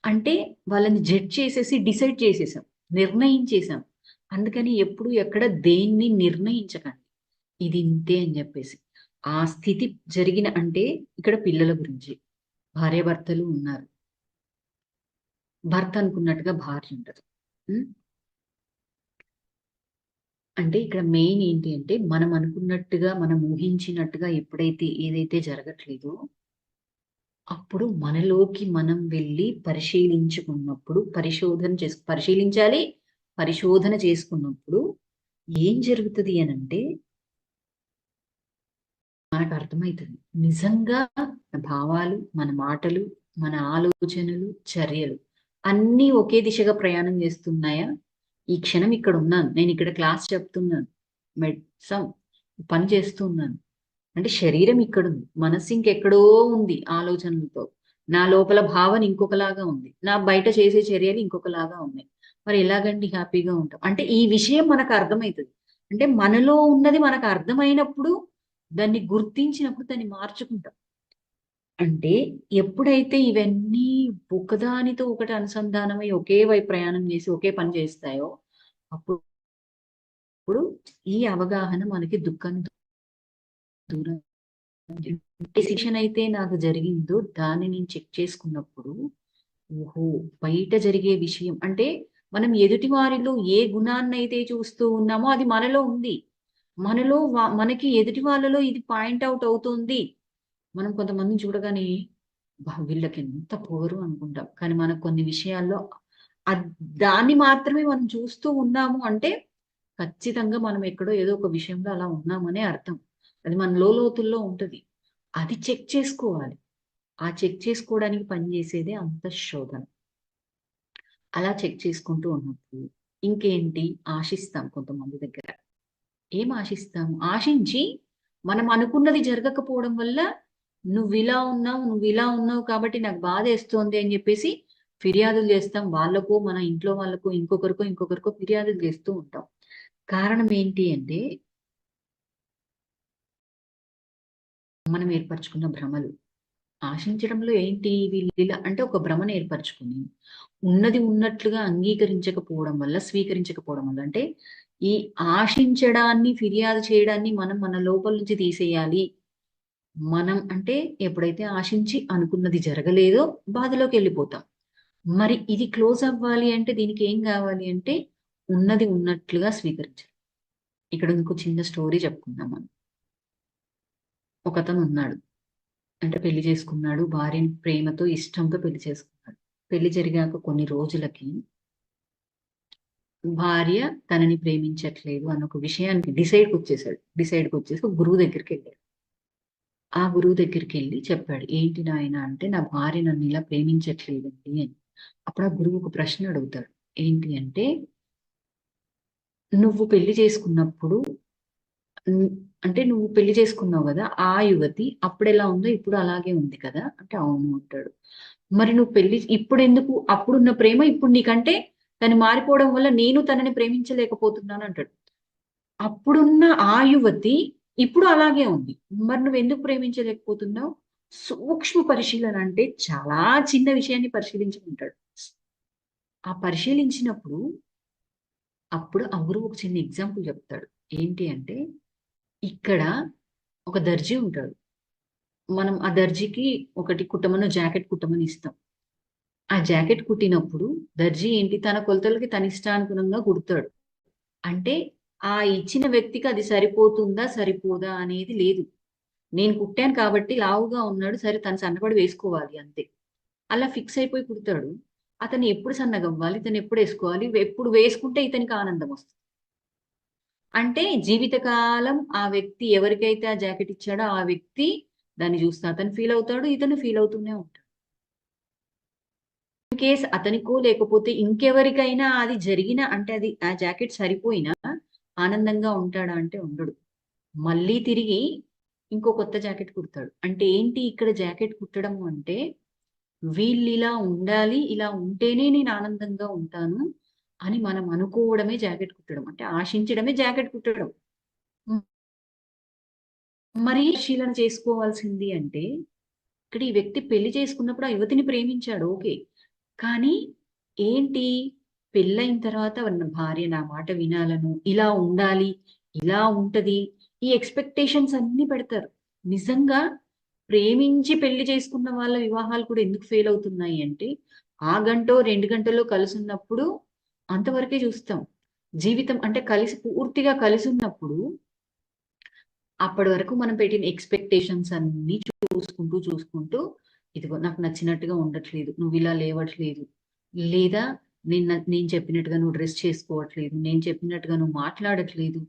అంటే వాళ్ళని జడ్జ్ చేసేసి డిసైడ్ చేసేసాం, నిర్ణయించేసాం. అందుకని ఎప్పుడు ఎక్కడ దేన్ని నిర్ణయించకండి, ఇది ఇంతే అని చెప్పేసి. ఆ స్థితి జరిగిన అంటే ఇక్కడ పిల్లల గురించి, భార్యాభర్తలు ఉన్నారు, భర్త అనుకున్నట్టుగా భార్య ఉండదు. అంటే ఇక్కడ మెయిన్ ఏంటి అంటే, మనం అనుకున్నట్టుగా మనం ఊహించినట్టుగా ఎప్పుడైతే ఏదైతే జరగట్లేదో అప్పుడు మనలోకి మనం వెళ్ళి పరిశీలించుకున్నప్పుడు, పరిశీలించాలి, పరిశోధన చేసుకున్నప్పుడు ఏం జరుగుతుంది అని అంటే మనకు అర్థమవుతుంది నిజంగా మన భావాలు, మన మాటలు, మన ఆలోచనలు, చర్యలు అన్నీ ఒకే దిశగా ప్రయాణం చేస్తున్నాయా. ఈ క్షణం ఇక్కడ ఉన్నాను, నేను ఇక్కడ క్లాస్ చెప్తున్నాను, సమ్ పని చేస్తున్నాను అంటే శరీరం ఇక్కడ ఉంది, మనస్సు ఇంకెక్కడో ఉంది ఆలోచనలతో, నా లోపల భావన ఇంకొకలాగా ఉంది, నా బయట చేసే చర్యలు ఇంకొకలాగా ఉన్నాయి. మరి ఎలాగండి హ్యాపీగా ఉంటాం అంటే, ఈ విషయం మనకు అర్థమవుతుంది. అంటే మనలో ఉన్నది మనకు అర్థమైనప్పుడు, దాన్ని గుర్తించినప్పుడు దాన్ని మార్చుకుంటాం. అంటే ఎప్పుడైతే ఇవన్నీ ఒకదానితో ఒకటి అనుసంధానమై ఒకే వైపు ప్రయాణం చేసి ఒకే పని చేస్తాయో అప్పుడు ఈ అవగాహన మనకి దుఃఖాన్ని దూరం. డెసిషన్ అయితే నాకు జరిగిందో దాన్ని నేను చెక్ చేసుకున్నప్పుడు, ఓహో బయట జరిగే విషయం అంటే మనం ఎదుటి వారిలో ఏ గుణాన్ని అయితే చూస్తూ ఉన్నామో అది మనలో ఉంది. మనలో మనకి ఎదుటి వాళ్ళలో ఇది పాయింట్ అవుట్ అవుతుంది. మనం కొంతమందిని చూడగానే వీళ్ళకి ఎంత పొగరు అనుకుంటాం, కానీ మనకు కొన్ని విషయాల్లో దాన్ని మాత్రమే మనం చూస్తూ ఉన్నాము అంటే ఖచ్చితంగా మనం ఎక్కడో ఏదో ఒక విషయంలో అలా ఉన్నామనే అర్థం. అది మన లోతుల్లో ఉంటది. అది చెక్ చేసుకోవాలి. ఆ చెక్ చేసుకోవడానికి పనిచేసేదే అంత శోధన. అలా చెక్ చేసుకుంటూ ఉన్నప్పుడు ఇంకేంటి ఆశిస్తాం కొంతమంది దగ్గర. ఏం ఆశిస్తాము? ఆశించి మనం అనుకున్నది జరగకపోవడం వల్ల నువ్విలా ఉన్నావు కాబట్టి నాకు బాధేస్తోంది అని చెప్పేసి ఫిర్యాదులు చేస్తాం. వాళ్ళకో, మన ఇంట్లో వాళ్ళకో, ఇంకొకరికో ఫిర్యాదులు చేస్తూ ఉంటాం. కారణం ఏంటి అంటే మనం ఏర్పరచుకున్న భ్రమలు. ఆశించడంలో ఏంటి వీళ్ళిలా అంటే ఒక భ్రమను ఏర్పరచుకొని, ఉన్నది ఉన్నట్లుగా అంగీకరించకపోవడం వల్ల, స్వీకరించకపోవడం వల్ల అంటే ఈ ఆశించడాన్ని, ఫిర్యాదు చేయడాన్ని మనం మన లోపల నుంచి తీసేయాలి. మనం అంటే ఎప్పుడైతే ఆశించి అనుకున్నది జరగలేదో బాధలోకెళ్ళిపోతాం. మరి ఇది క్లోజ్ అవ్వాలి అంటే దీనికి ఏం గావాలి అంటే ఉన్నది ఉన్నట్లుగా స్వీకరించాలి. ఇక్కడ ఇంకో చిన్న స్టోరీ చెప్పుకుందాం మనం. ఒకతనున్నాడు. అంటే పెళ్లి చేసుకున్నాడు. భార్యని ప్రేమతో, ఇష్టంతో పెళ్లి చేసుకున్నాడు. పెళ్లి జరిగాక కొన్ని రోజులకి భార్య తనని ప్రేమించట్లేదు అన్న ఒక విషయానికి డిసైడ్‌కొచ్చేసి ఒక గురువు దగ్గరికెళ్ళాడు. ఆ గురువు దగ్గరికెళ్ళి చెప్పాడు. "ఏంటి నాయన" అంటే, "నా భార్య నన్నిలా ప్రేమించట్లేదండి" అని. అప్పుడు ఆ గురువు ఒక ప్రశ్న అడుగుతాడు. ఏంటి అంటే, "నువ్వు పెళ్లి చేసుకున్నప్పుడు హ్మ్, అంటే నువ్వు పెళ్లి చేసుకున్నావు గదా! ఆ యువతి అప్పుడెలా ఉందో ఇప్పుడు అలాగే ఉంది కదా!" అంటే, "అవును" అంటాడు. "మరి నువ్వు ఇప్పుడెందుకు అప్పుడున్న ప్రేమ ఇప్పుడు నీకంటే తను మారిపోవడం వల్ల నేను తనని ప్రేమించలేకపోతున్నాను" అంటాడు. అప్పుడున్న ఆ యువతి ఇప్పుడు అలాగే ఉంది. మరి నువ్వెందుకు ప్రేమించలేకపోతున్నావు? సూక్ష్మ పరిశీలన అంటే చాలా చిన్న విషయాన్ని పరిశీలించమంటాడు. ఆ పరిశీలించినప్పుడు అప్పుడు ఆ గురువు ఒక చిన్న ఎగ్జాంపుల్ చెప్తాడు. ఏంటి అంటే, ఇక్కడ ఒక దర్జీ ఉంటాడు. మనం ఆ దర్జీకి ఒకటి జాకెట్ కుట్టమని ఇస్తాం. ఆ జాకెట్ కుట్టినప్పుడు దర్జీ ఏంటి తన కొలతలకి తన ఇష్టానుగుణంగా కుడతాడు. అంటే ఆ ఇచ్చిన వ్యక్తికి అది సరిపోతుందా? సరిపోదా? అనేది లేదు. నేను కుట్టాను కాబట్టి లావుగా ఉన్నాడు. సరే తను సన్నబడి వేసుకోవాలి అంతే. అలా ఫిక్స్ అయిపోయి కుడతాడు. అతను ఎప్పుడు సన్నగవ్వాలి, ఇతను ఎప్పుడేసుకోవాలి, ఎప్పుడు వేసుకుంటే ఇతనికి ఆనందమొస్తది. అంటే జీవితకాలం ఆ వ్యక్తి ఎవరికైతే ఆ జాకెట్ ఇచ్చాడో ఆ వ్యక్తి దాన్ని చూస్తే అతను ఫీల్ అవుతాడు. ఇతను ఫీల్ అవుతూనే ఉంటాడు. ఇన్ కేస్ అతనికో లేకపోతే ఇంకెవరికైనా అది జరిగినా అంటే అది ఆ జాకెట్ సరిపోయినా ఆనందంగా ఉంటాడా అంటే ఉండడు. మళ్ళీ తిరిగి ఇంకో కొత్త జాకెట్ కుడతాడు. అంటే ఏంటి ఇక్కడ జాకెట్ కుట్టడము అంటే, వీళ్ళిలా ఉండాలి, ఇలా ఉంటేనే నేను ఆనందంగా ఉంటాను అని మనం అనుకోవడమే జాకెట్ కుట్టడం. అంటే ఆశించడమే జాకెట్ కుట్టడం. హ్మ్. మరి పరిశీలన చేసుకోవాల్సింది అంటే, ఇక్కడ ఈ వ్యక్తి పెళ్లి చేసుకున్నప్పుడు ఆ యువతిని ప్రేమించాడు ఓకే. కానీ ఏంటి పెళ్ళైన తర్వాత భార్య నా మాట వినాలను, ఇలా ఉండాలి, ఇలా ఉంటది. ఈ ఎక్స్‌పెక్టేషన్స్ అన్నీ పెడతారు. నిజంగా ప్రేమించి పెళ్లి చేసుకున్న వాళ్ళ వివాహాలు కూడా ఎందుకు ఫెయిల్ అవుతున్నాయి అంటే, ఆ గంటో, 2 గంటలో కలిసున్నప్పుడు అంతవరకే చూస్తాం. జీవితం అంటే పూర్తిగా కలిసున్నప్పుడు అప్పటి వరకు మనం పెట్టిన ఎక్స్‌పెక్టేషన్స్ అన్నీ చూసుకుంటూ, ఇదిగో నాకు నచ్చినట్టుగా ఉండట్లేదు. నువ్విలా లేవట్లేదు. లేదా నేను చెప్పినట్టుగా నువ్వు డ్రెస్ చేసుకోవట్లేదు. నేను చెప్పినట్టుగా నువ్వు మాట్లాడట్లేదు.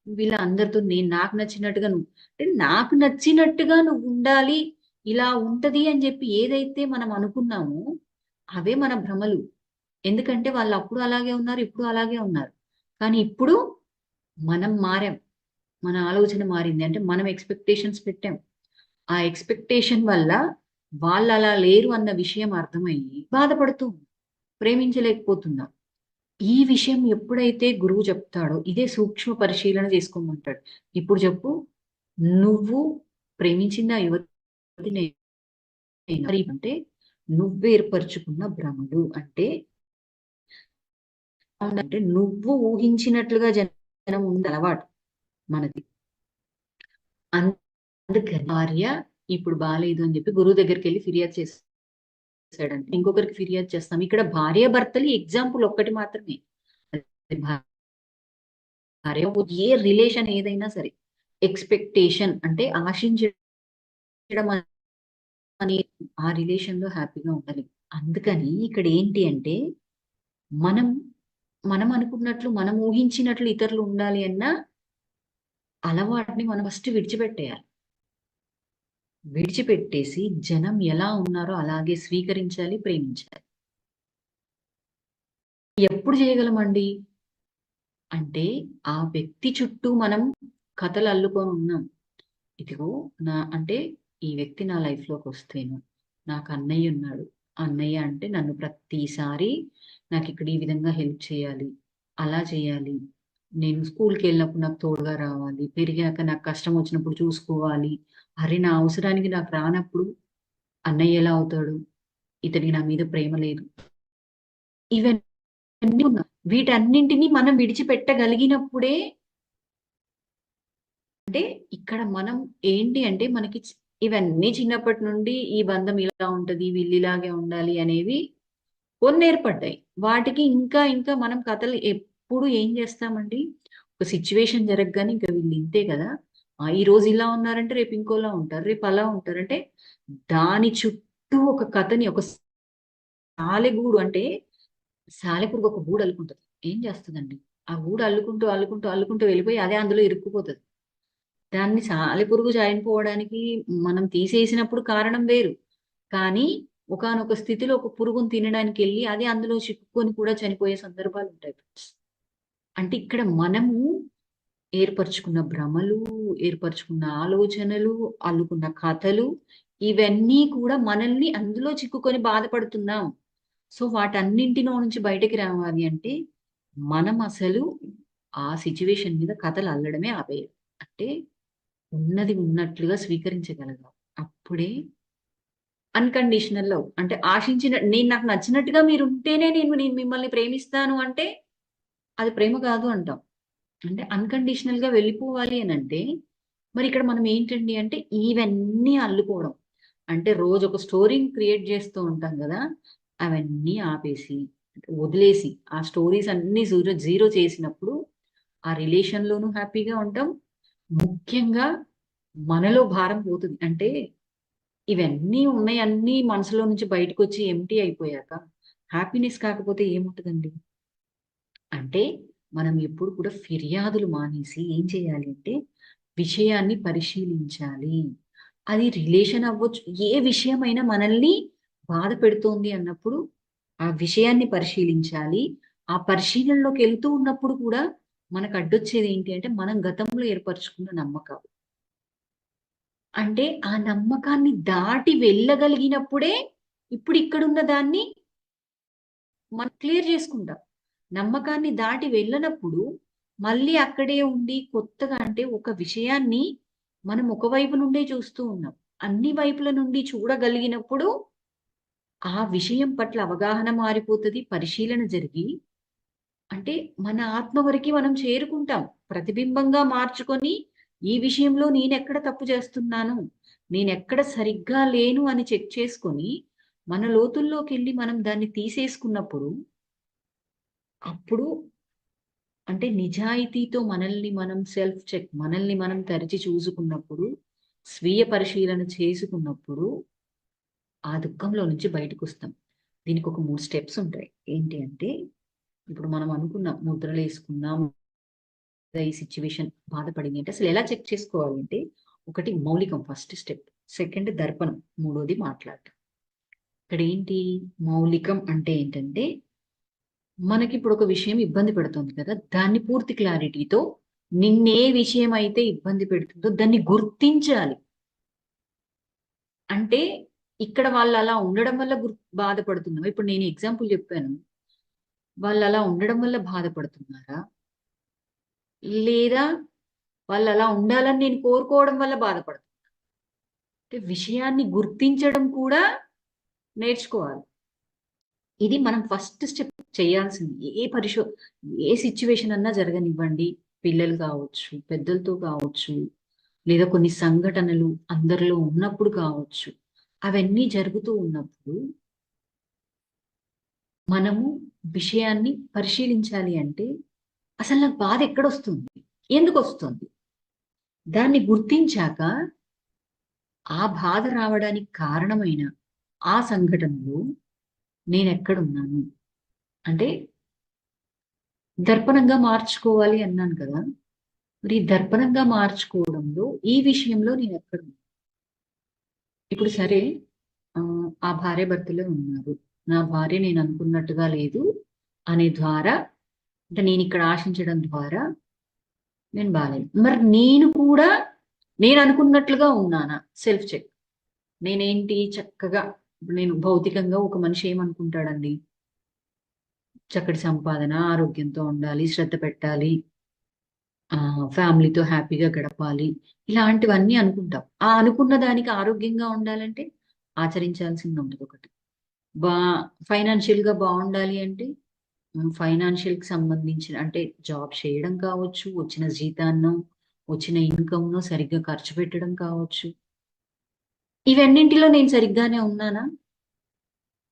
నువ్విలా అందరితో నాకు నచ్చినట్టుగా అంటే నాకు నచ్చినట్టుగా నువ్వుండాలి. ఇలా ఉంటది అని చెప్పి ఏదైతే మనం అనుకున్నామో, అవే మన భ్రమలు. ఎందుకంటే వాళ్ళప్పుడు అలాగే ఉన్నారు. ఇప్పుడు అలాగే ఉన్నారు. కానీ ఇప్పుడు మనం మారాం. మన ఆలోచన మారింది. అంటే మనం ఎక్స్‌పెక్టేషన్స్ పెట్టాం. ఆ ఎక్స్‌పెక్టేషన్ వల్ల వాళ్ళలా లేరు అన్న విషయం అర్థమయ్యి బాధపడుతూ ప్రేమించలేకపోతున్నాం. ఈ విషయం ఎప్పుడైతే గురువు చెప్తాడో ఇదే సూక్ష్మ పరిశీలన చేసుకోమంటాడు. ఇప్పుడు చెప్పు నువ్వు ప్రేమించింది ఆ యువతినే మరి అంటే నువ్వేర్పరుచుకున్న భ్రమలు అంటే నువ్వు ఊహించినట్లుగా జనం ఉండే అలవాటు మనది. అందుకని భార్య ఇప్పుడు బాలేదు అని చెప్పి గురువు దగ్గరికెళ్లి ఫిర్యాదు చేసాడంటే ఇంకొకరికి ఫిర్యాదు చేస్తాం. ఇక్కడ భార్యాభర్తలు ఎగ్జాంపుల్ ఒక్కటి మాత్రమే. అది భార్య ఏ రిలేషన్ ఏదైనా సరే. ఎక్స్‌పెక్టేషన్ అంటే ఆశించడం అనే ఆ రిలేషన్‌లో హ్యాపీగా ఉండలేం. అందుకని ఇక్కడ ఏంటి అంటే మనం, మనం అనుకున్నట్లు, మనం ఊహించినట్లు ఇతరులు ఉండాలి అన్న అలవాటుని మనం ఫస్ట్ విడిచిపెట్టేయాలి. విడిచిపెట్టేసి జనం ఎలా ఉన్నారో అలాగే స్వీకరించాలి, ప్రేమించాలి. ఎప్పుడు చేయగలమండి అంటే ఆ వ్యక్తి చుట్టూ మనం కథలు అల్లుకొని ఉన్నాం. ఇదిగో అంటే ఈ వ్యక్తి నా లైఫ్ లోకి వస్తేను నాకు అన్నయ్య ఉన్నాడు. అన్నయ్య అంటే నన్ను ప్రతిసారి నాకు ఇక్కడ ఈ విధంగా హెల్ప్ చేయాలి, అలా చేయాలి. నేను స్కూల్కి వెళ్ళినప్పుడు నాకు తోడుగా రావాలి, పెరిగాక నాకు కష్టం వచ్చినప్పుడు చూసుకోవాలి. అరే నా అవసరానికి నాకు రానప్పుడు అన్నయ్య ఎలా అవుతాడు, ఇతనికి నా మీద ప్రేమ లేదు. ఇవన్నీ ఉన్నాయి. వీటన్నింటినీ మనం విడిచిపెట్టగలిగినప్పుడే అంటే ఇక్కడ మనం ఏంటి అంటే మనకి ఇవన్నీ చిన్నప్పటి నుండి ఈ బంధం ఇలా ఉంటది, వీళ్ళు ఇలాగే ఉండాలి అనేవి కొన్ని ఏర్పడ్డాయి. వాటికి ఇంకా ఇంకా మనం కథలు ఎప్పుడు ఏం చేస్తామండి, ఒక సిచ్యువేషన్ జరగగానే ఇంకా వీళ్ళు ఇంతే కదా, ఈ రోజు ఇలా ఉన్నారంటే రేపు ఇంకోలా ఉంటారు, రేపు అలా ఉంటారు అంటే దాని చుట్టూ ఒక కథని ఒక సాలెగూడు అంటే సాలెపురుగు ఒక గూడు అల్లుకుంటది. ఏం చేస్తుందండి, ఆ గూడు అల్లుకుంటూ అల్లుకుంటూ అల్లుకుంటూ వెళ్ళిపోయి అదే అందులో ఇరుక్కుపోతుంది. దాన్ని సాలెపురుగు జారిపోవడానికి మనం తీసేసినప్పుడు కారణం వేరు. కానీ ఒకానొక స్థితిలో ఒక పురుగుని తినడానికి వెళ్ళి అది అందులో చిక్కుకొని కూడా చనిపోయే సందర్భాలు ఉంటాయి. అంటే ఇక్కడ మనము ఏర్పరచుకున్న భ్రమలు, ఏర్పరచుకున్న ఆలోచనలు, అల్లుకున్న కథలు ఇవన్నీ కూడా మనల్ని అందులో చిక్కుకొని బాధపడుతున్నాం. సో వాటన్నింటిలో నుంచి బయటకి రావాలి అంటే మనం అసలు ఆ సిచ్యువేషన్ మీద కథలు అల్లడమే ఆపేయాలి. అంటే ఉన్నది ఉన్నట్లుగా స్వీకరించగలగాలి. అప్పుడే అన్‌కండిషనల్ లవ్. అంటే ఆశించిన నాకు నచ్చినట్టుగా మీరుంటేనే నేను మిమ్మల్ని ప్రేమిస్తాను అంటే, అది ప్రేమ కాదు అంటాం. అంటే అన్‌కండిషనల్‌గా వెళ్ళిపోవాలి అనంటే, మరి ఇక్కడ మనం ఏంటండి అంటే, ఇవన్నీ అల్లుకోవడం. అంటే రోజు ఒక స్టోరీని క్రియేట్ చేస్తూ ఉంటాం గదా! అవన్నీ ఆపేసి, వదిలేసి, ఆ స్టోరీస్ అన్నీ జీరో చేసినప్పుడు, ఆ రిలేషన్‌లోనూ హ్యాపీగా ఉంటాం. ముఖ్యంగా మనలో భారం పోతుంది. అంటే ఇవన్నీ ఉన్నాయి అన్నీ మనసులో నుంచి బయటకొచ్చి ఎంప్టీ అయిపోయాక హ్యాపీనెస్ కాకపోతే ఏముంటదండి? అంటే మనం ఎప్పుడు కూడా ఫిర్యాదులు మానేసి ఏం చేయాలి అంటే విషయాన్ని పరిశీలించాలి. అది రిలేషన్ అవ్వచ్చు. ఏ విషయమైనా మనల్ని బాధ పెడుతోంది అన్నప్పుడు ఆ విషయాన్ని పరిశీలించాలి. ఆ పరిశీలనలోకెళ్తూ ఉన్నప్పుడు కూడా మనకు అడ్డొచ్చేది ఏంటి అంటే మనం గతంలో ఏర్పరచుకున్న నమ్మకాలు. అంటే ఆ నమ్మకాన్ని దాటి వెళ్ళగలిగినప్పుడే ఇప్పుడు ఇక్కడున్న దాన్ని మనం క్లియర్ చేసుకుంటాం. నమ్మకాన్ని దాటి వెళ్ళనప్పుడు మళ్ళీ అక్కడే ఉండి కొత్తగా అంటే ఒక విషయాన్ని మనం ఒక వైపు నుండే చూస్తూ ఉన్నాం. అన్ని వైపుల నుండి చూడగలిగినప్పుడు ఆ విషయం పట్ల అవగాహన మారిపోతది. పరిశీలన జరిగి అంటే మన ఆత్మ వరకి మనం చేరుకుంటాం. ప్రతిబింబంగా మార్చుకొని ఈ విషయంలో నేనెక్కడ తప్పు చేస్తున్నాను? నేనెక్కడ సరిగ్గా లేను అని చెక్ చేసుకొని మన లోతుల్లోకెళ్ళి మనం దాన్ని తీసేసుకున్నప్పుడు అప్పుడు అంటే నిజాయితీతో మనల్ని మనం సెల్ఫ్ చెక్ మనల్ని మనం తరిచి చూసుకున్నప్పుడు, స్వీయ పరిశీలన చేసుకున్నప్పుడు, ఆ దుఃఖంలో నుంచి బయటకొస్తాం. దీనికి ఒక 3 స్టెప్స్ ఉంటాయి. ఏంటి అంటే, ఇప్పుడు మనం అనుకున్నాం ముద్రలేసుకున్నాం. ఈ సిట్యుయేషన్ బాధపడింది అంటే అసలు ఎలా చెక్ చేసుకోవాలంటే, ఒకటి మౌలికం ఫస్ట్ స్టెప్. సెకండ్ దర్పణం. మూడోది మాట్లాడటం. ఇక్కడ ఏంటి మౌలికం అంటే ఏంటంటే మనకిప్పుడు ఒక విషయం ఇబ్బంది పెడుతుంది కదా! దాన్ని పూర్తి క్లారిటీతో నిన్నే విషయం అయితే ఇబ్బంది పెడుతుందో దాన్ని గుర్తించాలి. అంటే ఇక్కడ వాళ్ళలా ఉండడం వల్ల బాధపడుతున్నావా? ఇప్పుడు నేను ఎగ్జాంపుల్ చెప్పాను. వాళ్ళలా ఉండడం వల్ల బాధపడుతున్నారా? లేదా వాళ్ళలా ఉండాలని నేను కోరుకోవడం వల్ల బాధపడుతున్నా? అంటే విషయాన్ని గుర్తించడం కూడా నేర్చుకోవాలి. ఇది మనం ఫస్ట్ స్టెప్ చేయాల్సింది. ఏ సిట్యుయేషన్ అన్నా జరగనివ్వండి. పిల్లలు కావచ్చు, పెద్దలతో కావచ్చు, లేదా కొన్ని సంఘటనలు అందరిలో ఉన్నప్పుడు కావచ్చు. అవన్నీ జరుగుతూ ఉన్నప్పుడు మనము విషయాన్ని పరిశీలించాలి అంటే అసలు నాకు బాధ ఎక్కడొస్తుంది? ఎందుకొస్తుంది? దాన్ని గుర్తించాక ఆ బాధ రావడానికి కారణమైన ఆ సంఘటనలో నేనెక్కడున్నాను? అంటే దర్పణంగా మార్చుకోవాలి అన్నాను కదా! మరి ఈ దర్పణంగా మార్చుకోవడంలో ఈ విషయంలో నేనెక్కడున్నా? ఇప్పుడు సరే ఆ భార్యాభర్తలే ఉన్నారు. నా భార్య నేను అనుకున్నట్టుగా లేదు. అనే ద్వారా, అంటే నేను ఇక్కడ ఆశించడం ద్వారా నేను బాగాలేదు. మరి నేను కూడా నేను అనుకున్నట్లుగా ఉన్నానా? Self check. నేనేంటి చక్కగా, ఇప్పుడు నేను భౌతికంగా ఒక మనిషి ఏమనుకుంటాడండి? చక్కటి సంపాదన, ఆరోగ్యంతో ఉండాలి, శ్రద్ధ పెట్టాలి, ఫ్యామిలీతో హ్యాపీగా గడపాలి, ఇలాంటివన్నీ అనుకుంటాం. ఆ అనుకున్న దానికి ఆరోగ్యంగా ఉండాలంటే ఆచరించాల్సింది ఉంటుంది ఒకటి. బా ఫైనాన్షియల్ గా బాగుండాలి అంటే ఫైనాన్షియల్ కి సంబంధించిన, అంటే జాబ్ చేయడం కావచ్చు, వచ్చిన జీతాన్నో వచ్చిన ఇన్కమ్ నో సరిగ్గా ఖర్చు పెట్టడం కావచ్చు. ఇవన్నింటిలో నేను సరిగ్గానే ఉన్నానా?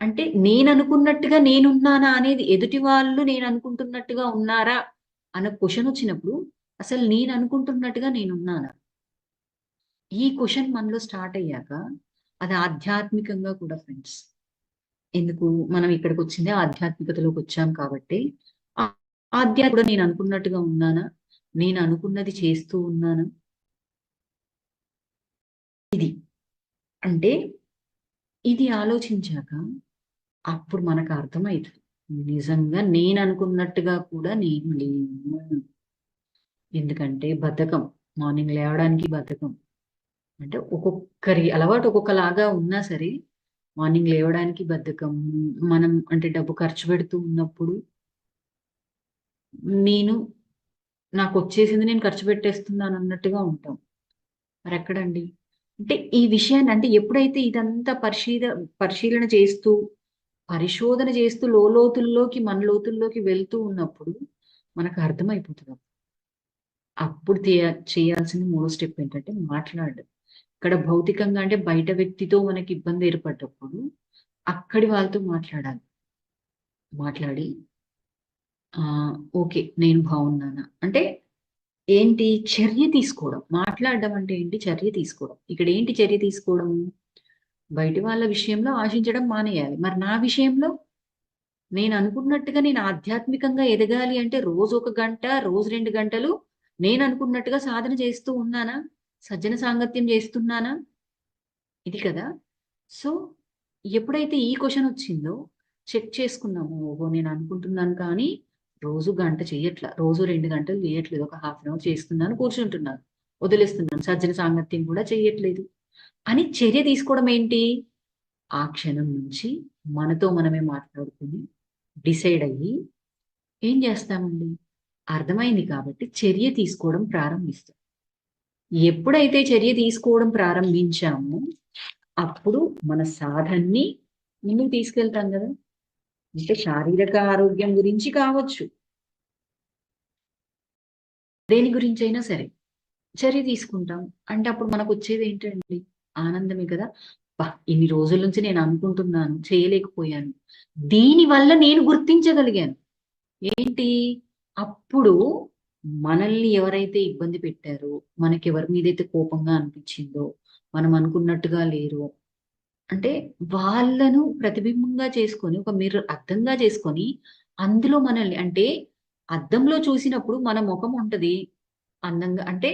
అంటే నేను అనుకున్నట్టుగా నేనున్నానా అనేది ఎదుటి వాళ్ళు నేను అనుకుంటున్నట్టుగా ఉన్నారా అన్న క్వశ్చన్ వచ్చినప్పుడు అసలు నేను అనుకుంటున్నట్టుగా నేనున్నానా? ఈ క్వశ్చన్ మనలో స్టార్ట్ అయ్యాక అది ఆధ్యాత్మికంగా కూడా ఫ్రెండ్స్. ఎందుకు మనం ఇక్కడికి వచ్చిందే ఆధ్యాత్మికతలోకి వచ్చాం కాబట్టి, ఆ ఆధ్యాత్మిక కూడా నేను అనుకున్నట్టుగా ఉన్నానా? నేను అనుకున్నది చేస్తూ ఉన్నానా? ఇది అంటే ఇది ఆలోచించాక అప్పుడు మనకు అర్థమవుతుంది, నిజంగా నేను అనుకున్నట్టుగా కూడా నేను లేను. ఎందుకంటే బద్ధకం, మార్నింగ్ లేవడానికి బద్ధకం. అంటే ఒక్కొక్కరి అలవాటు ఒక్కొక్కలాగా ఉన్నా సరే మార్నింగ్ లేవడానికి బద్ధకం. మనం అంటే డబ్బు ఖర్చు పెడుతూ ఉన్నప్పుడు నేను నాకు వచ్చేసింది నేను ఖర్చు పెట్టేస్తున్నాను అన్నట్టుగా ఉంటాం. మరి ఎక్కడండి? అంటే ఈ విషయాన్ని, అంటే ఎప్పుడైతే ఇదంతా పరిశీలన చేస్తూ పరిశోధన చేస్తూ లోతుల్లోకి మన లోతుల్లోకి వెళ్తూ ఉన్నప్పుడు మనకు అర్థమైపోతుంది. అప్పుడు చేయాల్సిన మూడో స్టెప్ ఏంటంటే మాట్లాడడం. ఇక్కడ భౌతికంగా అంటే బయట వ్యక్తితో మనకి ఇబ్బంది ఏర్పడ్డప్పుడు అక్కడి వాళ్ళతో మాట్లాడాలి. మాట్లాడి ఓకే, నేను బాగున్నానా? అంటే ఏంటి చర్య తీసుకోవడం. మాట్లాడడం అంటే ఏంటి? చర్య తీసుకోవడం. ఇక్కడ ఏంటి చర్య తీసుకోవడం? బయటి వాళ్ళ విషయంలో ఆశించడం మానేయాలి. మరి నా విషయంలో నేను అనుకున్నట్టుగా నేను ఆధ్యాత్మికంగా ఎదగాలి అంటే రోజు 1 గంట, రోజు 2 గంటలు నేను అనుకున్నట్టుగా సాధన చేస్తూ ఉన్నానా? సజ్జన సాంగత్యం చేస్తున్నానా? ఇది కదా! సో, ఎప్పుడైతే ఈ క్వెషన్ వచ్చిందో చెక్ చేసుకున్నాము. ఓహో! నేను అనుకుంటున్నాను కానీ రోజు గంట చెయ్యట్లా. రోజు 2 గంటలు చేయట్లేదు. ఒక హాఫ్ అన్ అవర్ చేస్తున్నాను, కూర్చుంటున్నాను. వదిలేస్తున్నాను. సజ్జన సాంగత్యం కూడా చెయ్యట్లేదు అని చర్య తీసుకోవడం ఏంటి? ఆ క్షణం నుంచి మనతో మనమే మాట్లాడుకొని డిసైడ్ అయ్యి ఏం చేస్తామండి? అర్థమైంది కాబట్టి చర్య తీసుకోవడం ప్రారంభిస్తాం. ఎప్పుడైతే చర్య తీసుకోవడం ప్రారంభించామో అప్పుడు మన సాధనని ముందుకు తీసుకెళ్తాం కదా! అంటే శారీరక ఆరోగ్యం గురించి కావచ్చు, దేని గురించి అయినా సరే చర్య తీసుకుంటాం. అంటే అప్పుడు మనకు వచ్చేది ఏంటండి? ఆనందమే కదా! ఇన్ని రోజుల నుంచి నేను అనుకుంటున్నాను, చేయలేకపోయాను. దీనివల్ల నేను గుర్తించగలిగాను. ఏంటి? అప్పుడు మనల్ని ఎవరైతే ఇబ్బంది పెట్టారో, మనకి ఎవరి మీదైతే కోపంగా అనిపించిందో, మనం అనుకున్నట్టుగా లేరో, అంటే వాళ్ళను ప్రతిబింబంగా చేసుకొని, ఒక మిర్రర్ అద్దంగా చేసుకొని, అందులో మనల్ని, అంటే అద్దంలో చూసినప్పుడు మన ముఖం ఉంటది అందంగా, అంటే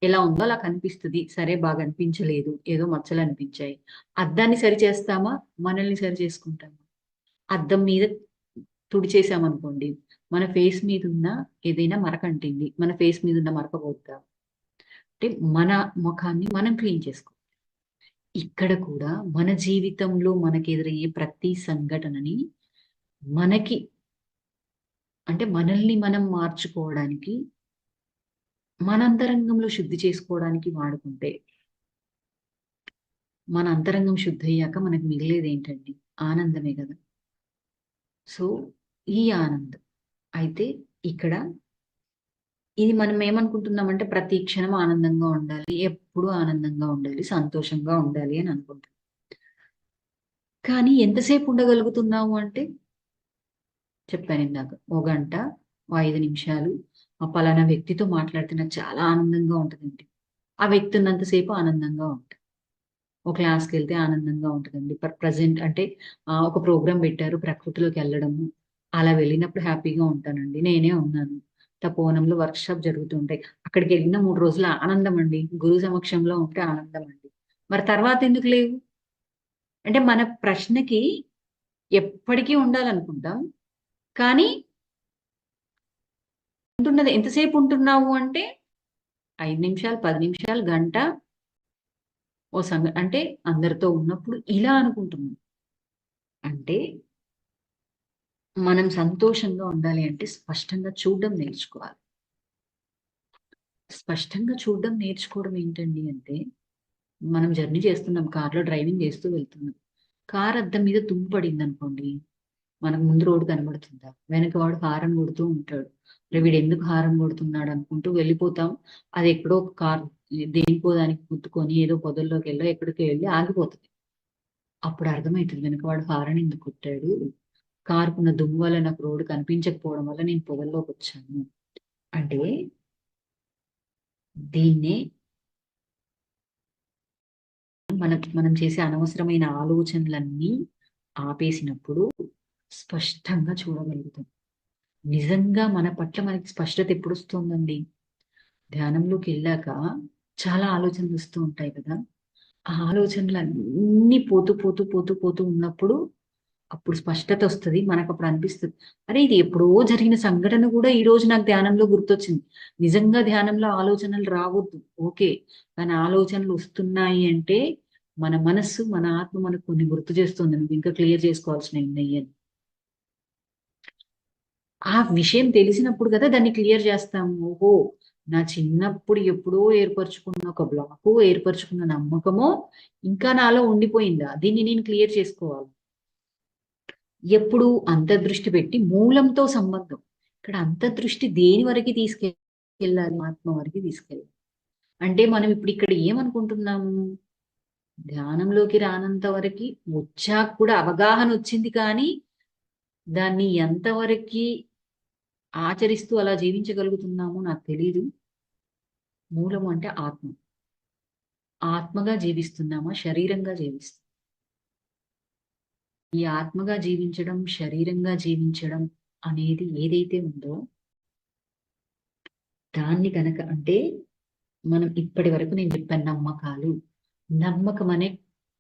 ఎలా ఉందో అలా కనిపిస్తది. సరే బాగా అనిపించలేదు, ఏదో మచ్చలు అనిపించాయి. అద్దాన్ని సరి చేస్తామా? మనల్ని సరి చేసుకుంటామా? అద్దం మీద తుడిచేసామనుకోండి, మన ఫేస్ మీద ఉన్న ఏదైనా మరక అంటింది. మన ఫేస్ మీద ఉన్న మరక పోద్దా? అంటే మన ముఖాన్ని మనం క్లీన్ చేసుకోవాలి. ఇక్కడ కూడా మన జీవితంలో మనకి ఎదురయ్యే ప్రతి సంఘటనని మనకి, అంటే మనల్ని మనం మార్చుకోవడానికి, మన అంతరంగంలో శుద్ధి చేసుకోవడానికి వాడుకుంటే, మన అంతరంగం శుద్ధి అయ్యాక మనకు మిగిలేది ఏంటండి? ఆనందమే కదా! సో ఈ ఆనందం అయితే ఇక్కడ ఇది మనం ఏమనుకుంటున్నామంటే ప్రతి క్షణం ఆనందంగా ఉండాలి, ఎప్పుడు ఆనందంగా ఉండాలి, సంతోషంగా ఉండాలి అని అనుకుంటాం. కానీ ఎంతసేపు ఉండగలుగుతున్నాము అంటే చెప్పాను ఇందాక, ఓ గంట, ఓ 5 నిమిషాలు ఆ పలానా వ్యక్తితో మాట్లాడితే నాకు చాలా ఆనందంగా ఉంటుందండి. ఆ వ్యక్తి ఉన్నంతసేపు ఆనందంగా ఉంటుంది. ఒక క్లాస్కి వెళ్తే ఆనందంగా ఉంటుందండి. ప్రజెంట్ అంటే ఒక ప్రోగ్రామ్ పెట్టారు, ప్రకృతిలోకి వెళ్ళడము, అలా వెళ్ళినప్పుడు హ్యాపీగా ఉంటానండి. నేనే ఉన్నాను. తపోవనంలో వర్క్ షాప్ జరుగుతుంటాయి. అక్కడికి వెళ్ళిన 3 రోజులు ఆనందం అండి. గురువు సమక్షంలో ఉంటే ఆనందం అండి. మరి తర్వాత ఎందుకు లేవు? అంటే మన ప్రశ్నకి ఎప్పటికీ ఉండాలనుకుంటాం. కానీ ఉంటున్నది ఎంతసేపు ఉంటున్నావు అంటే 5 నిమిషాలు, 10 నిమిషాలు, గంట. అంటే అందరితో ఉన్నప్పుడు ఇలా అనుకుంటున్నాం. అంటే మనం సంతోషంగా ఉండాలి అంటే స్పష్టంగా చూడడం నేర్చుకోవాలి. స్పష్టంగా చూడడం నేర్చుకోవడం ఏంటండి అంటే, మనం జర్నీ చేస్తున్నాం, కార్లో డ్రైవింగ్ చేస్తూ వెళ్తున్నాం. కార్ అద్దం మీద దుమ్ము పడింది అనుకోండి, మనకు ముందు రోడ్డు కనబడుతుందా? వెనక వాడు హారన్ కొడుతూ ఉంటాడు. వీడు ఎందుకు హారన్ కొడుతున్నాడు అనుకుంటూ వెళ్ళిపోతాం. అది ఎక్కడో ఒక కార్ దేనికో దానికి గుద్దుకొని ఏదో పొదల్లోకి వెళ్ళి ఎక్కడికి వెళ్ళి ఆగిపోతుంది. అప్పుడు అర్థమవుతుంది వెనక వాడు హారన్ ఎందుకు కొట్టాడు, కారుకున్న దుమ్ము వల్ల నాకు రోడ్డు కనిపించకపోవడం వల్ల నేను పొదల్లోకి వచ్చాను. అంటే దీన్నే మనం చేసే అనవసరమైన ఆలోచనలన్నీ ఆపేసినప్పుడు స్పష్టంగా చూడగలుగుతాం. నిజంగా మన పట్ల మనకి స్పష్టత ఎప్పుడు వస్తుందండి? ధ్యానంలోకి వెళ్ళాక చాలా ఆలోచనలు వస్తూ ఉంటాయి కదా. ఆ ఆలోచనలు అన్నీ పోతూ పోతూ పోతూ పోతూ ఉన్నప్పుడు అప్పుడు స్పష్టత వస్తుంది. మనకు అప్పుడు అనిపిస్తుంది, అరే ఇది ఎప్పుడో జరిగిన సంఘటన కూడా ఈ రోజు నాకు ధ్యానంలో గుర్తొచ్చింది. నిజంగా ధ్యానంలో ఆలోచనలు రావద్దు, ఓకే, కానీ ఆలోచనలు వస్తున్నాయి అంటే మన మనస్సు, మన ఆత్మ మనకు కొన్ని గుర్తు చేస్తుంది, నువ్వు ఇంకా క్లియర్ చేసుకోవాల్సిన ఉన్నాయి. ఆ విషయం తెలిసినప్పుడు కదా దాన్ని క్లియర్ చేస్తాము. ఓహో, నా చిన్నప్పుడు ఎప్పుడో ఏర్పరచుకున్న ఒక బ్లాకు, ఏర్పరచుకున్న నమ్మకమో ఇంకా నాలో ఉండిపోయిందా, దీన్ని నేను క్లియర్ చేసుకోవాలి. ఎప్పుడు అంతర్దృష్టి పెట్టి మూలంతో సంబంధం. ఇక్కడ అంతర్దృష్టి దేని వరకు తీసుకెళ్ళాలి? ఆత్మ వరకు తీసుకెళ్ళాలి. అంటే మనం ఇప్పుడు ఇక్కడ ఏమనుకుంటున్నాము? ధ్యానంలోకి రానంత వరకు వచ్చాక కూడా అవగాహన వచ్చింది, కానీ దాన్ని ఎంతవరకు ఆచరిస్తూ అలా జీవించగలుగుతున్నామో నాకు తెలీదు. మూలము అంటే ఆత్మ. ఆత్మగా జీవిస్తున్నామా, శరీరంగా జీవిస్తున్నామా? ఈ ఆత్మగా జీవించడం, శరీరంగా జీవించడం అనేది ఏదైతే ఉందో దాన్ని కనుక అంటే మనం ఇప్పటి వరకు నేను చెప్పాను నమ్మకాలు. నమ్మకం అనే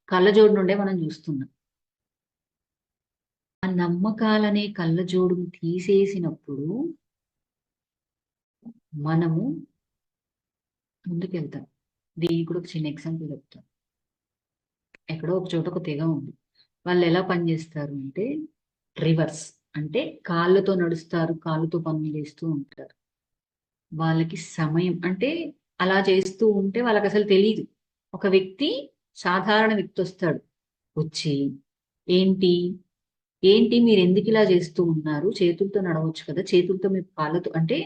కళ్ళజోడు నుండే మనం చూస్తున్నాం. ఆ నమ్మకాలనే కళ్ళజోడును తీసేసినప్పుడు మనము ముందుకెళ్తాం. దీనికి కూడా ఒక చిన్న ఎగ్జాంపుల్ చెప్తాం. ఎక్కడో ఒక చోట ఒక తెగ ఉంది. వాళ్ళు ఎలా పనిచేస్తారు అంటే రివర్స్, అంటే కాళ్ళతో నడుస్తారు, కాళ్ళతో పనులు చేస్తూ ఉంటారు. వాళ్ళకి సమయం అంటే అలా చేస్తూ ఉంటే వాళ్ళకి అసలు తెలియదు. ఒక వ్యక్తి, సాధారణ వ్యక్తి వస్తాడు, వచ్చి ఏంటి ఏంటి మీరు ఎందుకు ఇలా చేస్తూ ఉన్నారు, చేతులతో నడవచ్చు కదా, చేతులతో మీరు కాళ్ళతో అంటే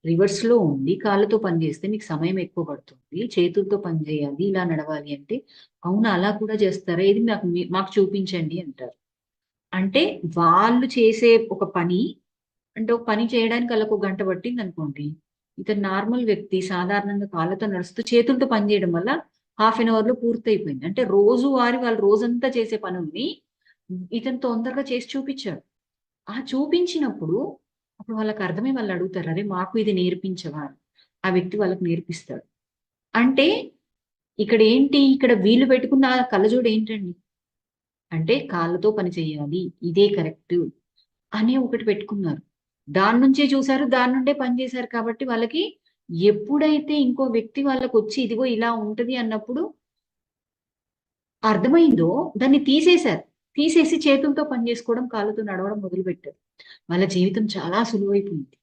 రివర్స్ లో ఉండి కాళ్ళతో పని చేస్తే మీకు సమయం ఎక్కువ పడుతుంది, చేతులతో పని చేయాలి, ఇలా నడవాలి అంటే అవును అలా కూడా చేస్తారా, ఇది మాకు చూపించండి అంటారు. అంటే వాళ్ళు చేసే ఒక పని, అంటే ఒక పని చేయడానికి వాళ్ళకు ఒక గంట పట్టింది అనుకోండి, ఇతను నార్మల్ వ్యక్తి సాధారణంగా కాళ్ళతో నడుస్తూ చేతులతో పని చేయడం వల్ల ½ లో పూర్తయిపోయింది. అంటే వాళ్ళు రోజంతా చేసే పనుల్ని ఇతను తొందరగా చేసి చూపించాడు. ఆ చూపించినప్పుడు అప్పుడు వాళ్ళకి అర్థమై వాళ్ళు అడుగుతారు, అరే మాకు ఇది నేర్పించవా? ఆ వ్యక్తి వాళ్ళకి నేర్పిస్తాడు. అంటే ఇక్కడ వీళ్ళు పెట్టుకున్న కళ్ళజోడు ఏంటండి అంటే కాళ్ళతో పని చేయాలి, ఇదే కరెక్ట్ అనే ఒకటి పెట్టుకున్నారు. దాని నుంచే చూసారు, దాని నుండే పని చేశారు. కాబట్టి వాళ్ళకి ఎప్పుడైతే ఇంకో వ్యక్తి వాళ్ళకి వచ్చి ఇదిగో ఇలా ఉంటది అన్నప్పుడు అర్థమైందో దాన్ని తీసేశారు. తీసేసి చేతులతో పని చేసుకోవడం, కాళ్ళతో నడవడం మొదలు పెట్టారు. వాళ్ళ జీవితం చాలా సులువైపోయింది.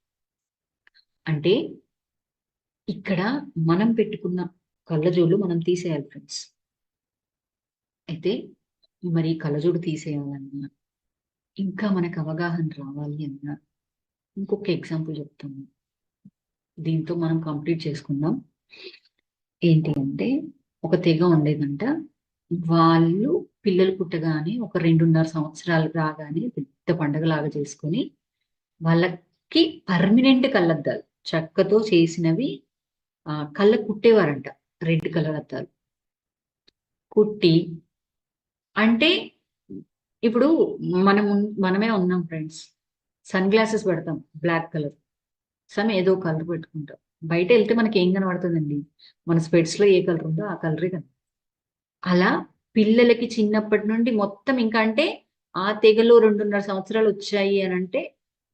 అంటే ఇక్కడ మనం పెట్టుకున్న కళ్ళజోళ్ళు మనం తీసేయాలి ఫ్రెండ్స్. అయితే మరి కళ్ళజోడు తీసేయాలన్నా, ఇంకా మనకు అవగాహన రావాలి అన్నా ఇంకొక ఎగ్జాంపుల్ చెప్తాము. దీంతో మనం కంప్లీట్ చేసుకుందాం. ఏంటి అంటే ఒక తెగ ఉండేదంట. వాళ్ళు పిల్లలు పుట్టగానే ఒక 2.5 సంవత్సరాలు రాగానే పెద్ద పండగలాగా చేసుకొని వాళ్ళకి పర్మనెంట్ కళ్ళద్దాలు చెక్కతో చేసినవి కళ్ళకు కుట్టేవారంట. రెడ్ కలర్ అద్దాలు కుట్టి, అంటే ఇప్పుడు మనమే ఉన్నాం ఫ్రెండ్స్, సన్ గ్లాసెస్ పెడతాం బ్లాక్ కలర్, ఏదో కలర్ పెట్టుకుంటాం. బయట వెళ్తే మనకి ఏం కనబడుతుందండి? మన స్పెట్స్ లో ఏ కలర్ ఉందో ఆ కలరే కనబడుతుంది. అలా పిల్లలకి చిన్నప్పటి నుండి మొత్తం ఇంకా అంటే ఆ తెగలో 2.5 సంవత్సరాలు వచ్చాయి అని అంటే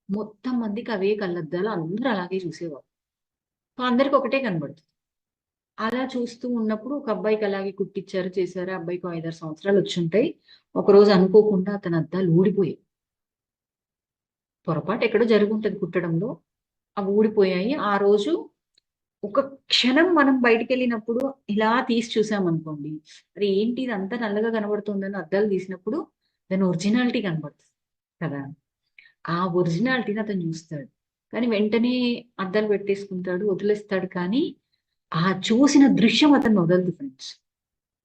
మొత్తం మందికి అవే కళ్ళద్దాలు, అందరూ అలాగే చూసేవారు. సో అందరికి ఒకటే కనబడుతుంది. అలా చూస్తూ ఉన్నప్పుడు ఒక అబ్బాయికి అలాగే కుట్టిచ్చారు, చేశారు. ఆ అబ్బాయికి 5-6 సంవత్సరాలు వచ్చుంటాయి. ఒకరోజు అనుకోకుండా అతని అద్దాలు ఊడిపోయాయి. పొరపాటు ఎక్కడో జరుగుంటది కుట్టడంలో. అవి ఊడిపోయాయి. ఆ రోజు ఒక క్షణం మనం బయటికెళ్ళినప్పుడు ఇలా తీసి చూసామనుకోండి, అరే ఏంటి ఇదంతా నల్లగా కనబడుతుందని అద్దాలు తీసినప్పుడు దాని ఒరిజినాలిటీ కనబడుతుంది కదా! ఆ ఒరిజినాలిటీని అతను చూస్తాడు. కానీ వెంటనే అద్దాలు పెట్టేసుకుంటాడు, వదిలేస్తాడు. కానీ ఆ చూసిన దృశ్యం అతన్ని వదలదు ఫ్రెండ్స్.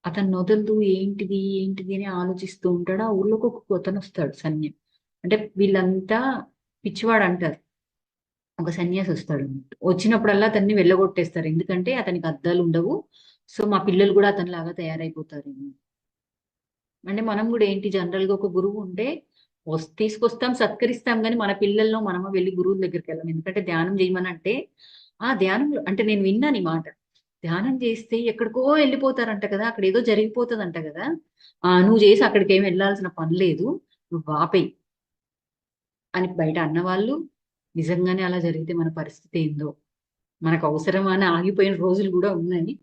అతన్ని వదలదు. ఏంటిది? ఏంటిది? అని ఆలోచిస్తూ ఉంటాడు. ఆ ఊర్లోకి ఒక అతనొస్తాడు సన్య. అంటే వీళ్ళంతా పిచ్చివాడంటారు. ఒక సన్యాసి వస్తాడు. వచ్చినప్పుడల్లా అతన్ని వెళ్ళగొట్టేస్తారు. ఎందుకంటే అతనికి అద్దాలు ఉండవు. సో మా పిల్లలు కూడా అతనిలాగా తయారైపోతారేమో. అంటే మనం కూడా ఏంటి జనరల్‌గా ఒక గురువు ఉంటే తీసుకొస్తాం, సత్కరిస్తాం గానీ మన పిల్లల్లో మనము వెళ్లి గురువుల దగ్గరికెళ్ళం. ఎందుకంటే ధ్యానం చేయమనంటే ఆ ధ్యానంలో అంటే నేను విన్నాను ఈ మాట. ధ్యానం చేస్తే ఎక్కడికో ఎళ్ళిపోతారంట కదా! అక్కడేదో జరిగిపోతదంట గదా! నువ్వు చేసి అక్కడికేమి ఎళ్ళాల్సిన పని లేదు. నువ్వు ఆపేయి అని బయట అన్నవాళ్ళు, నిజంగానే అలా జరిగితే మన పరిస్థితి ఏందో, మనకు అవసరమా అని ఆగిపోయిన రోజులు గూడా ఉన్నాయి.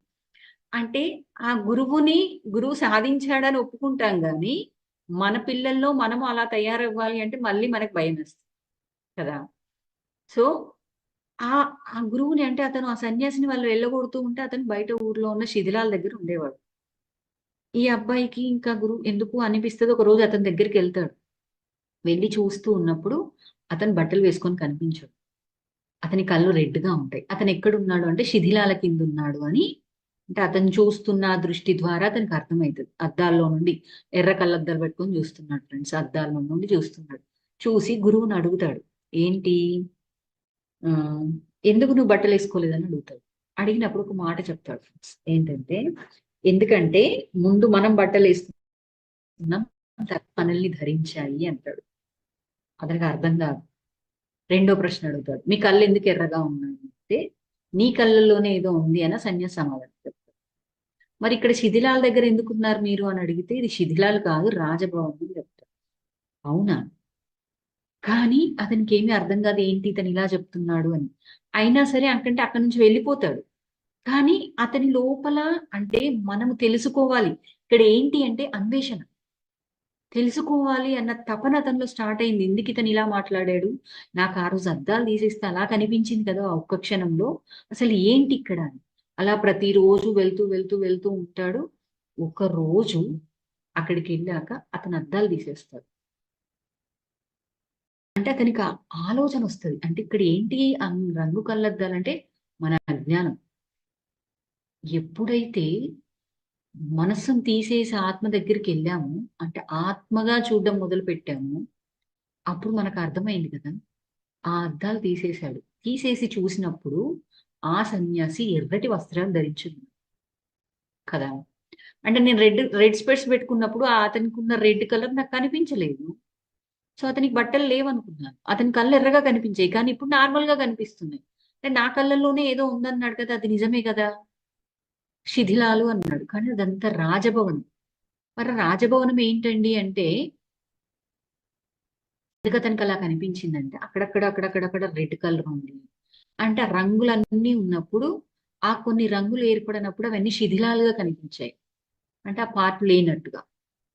అంటే ఆ గురువు సాధించాడని ఒప్పుకుంటాం గానీ, మన పిల్లల్లో మనము అలా తయారవ్వాలి అంటే మళ్ళీ మనకు భయమేస్తది కదా! సో, ఆ గురువుని అంటే అతను ఆ సన్యాసిని వాళ్ళు వెళ్ళగొడుతూ ఉంటే అతను బయట ఊర్లో ఉన్న శిథిలాల దగ్గర ఉండేవాడు. ఈ అబ్బాయికి ఇంకా గురువు ఎందుకు అనిపిస్తది. ఒకరోజు అతని దగ్గరికెళ్తాడు. వెళ్లి చూస్తూ ఉన్నప్పుడు అతను బట్టలు వేసుకొని కనిపించడు. అతని కళ్ళు రెడ్‌గా ఉంటాయి. అతను ఎక్కడున్నాడు అంటే శిథిలాల కిందున్నాడు అని అంటే అతను చూస్తున్న ఆ దృష్టి ద్వారా అతనికి అర్థమైతది. అద్దాల్లో నుండి ఎర్ర కళ్ళద్దాలు పెట్టుకొని చూస్తున్నాడు ఫ్రెండ్స్. అద్దాల్లో నుండి చూస్తున్నాడు. చూసి గురువుని అడుగుతాడు. ఏంటి ఆహ్, ఎందుకు నువ్వు బట్టలేసుకోలేదని అడుగుతాడు. అడిగినప్పుడు ఒక మాట చెప్తాడు ఫ్రెండ్స్. ఏంటంటే, ఎందుకంటే ముందు మనం బట్టలేసుకున్నాం, మనల్ని ధరించాయి అంటాడు. అతనికి అర్థం కాదు. రెండో ప్రశ్న అడుగుతాడు. మీ కళ్ళెందుకు ఎర్రగా ఉన్నాయి అంటే, నీ కళ్ళల్లోనే ఏదో ఉంది అని సన్యాసి సమాధానం చెప్తాడు. మరి ఇక్కడ శిథిలాల దగ్గర ఎందుకున్నారు మీరు అని అడిగితే, ఇది శిథిలాలు కాదు రాజభవనం అని చెప్తాడు. అవునా? కానీ అతనికేమీ అర్థం కాదు. ఏంటి ఇతను ఇలా చెప్తున్నాడు అని. అయినా సరే అక్కడి నుంచి వెళ్ళిపోతాడు. కానీ అతని లోపల అంటే మనము తెలుసుకోవాలి. ఇక్కడ ఏంటి అంటే అన్వేషణ. తెలుసుకోవాలి అన్న తపన అతనిలో స్టార్ట్ అయింది. ఎందుకు ఇతను ఇలా మాట్లాడాడు? నాకు ఆ రోజు అద్దాలు తీసేస్తే అలా కనిపించింది కదా! ఆ ఒక్క క్షణంలో. అసలు ఏంటి ఇక్కడ అని. అలా ప్రతిరోజు వెళ్తూ ఉంటాడు. ఒకరోజు అక్కడికెళ్ళాక అతను అద్దాలు తీసేస్తాడు. అంటే అతనికి ఆ ఆలోచనొస్తది. అంటే ఇక్కడ ఏంటి రంగు కళ్ళద్దాలంటే మన అజ్ఞానం. ఎప్పుడైతే మనస్సును తీసేసి ఆత్మ దగ్గరికెళ్ళామో, అంటే ఆత్మగా చూడడం మొదలుపెట్టామో, అప్పుడు మనకు అర్థమైంది కదా! ఆ అద్దాలు తీసేశాడు. తీసేసి చూసినప్పుడు ఆ సన్యాసి ఎర్రటి వస్త్రాలు ధరించున్నాడు కదా! అంటే నేను రెడ్ స్పెట్స్ పెట్టుకున్నప్పుడు అతనికున్న రెడ్ కలర్ నాకు కనిపించలేదు. సో, అతనికి బట్టలు లేవనుకున్నాను. అతని కళ్ళు ఎర్రగా కనిపించాయి. కానీ ఇప్పుడు నార్మల్‌గా కనిపిస్తున్నాయి. అంటే నా కళ్ళల్లోనే ఏదో ఉందన్నాడు కదా! అది నిజమే కదా! శిథిలాలు అన్నాడు. కానీ అదంతా రాజభవనం. మరి రాజభవనం ఏంటండి అంటే, ఎందుకు అతనికి అలా కనిపించిందంటే, అక్కడక్కడ రెడ్ కలర్ ఉంది. అంటే ఆ రంగులన్నీ ఉన్నప్పుడు, ఆ కొన్ని రంగులు ఏర్పడినప్పుడు అవన్నీ శిథిలాలుగా కనిపించాయి. అంటే ఆ పార్ట్ లేనట్టుగా.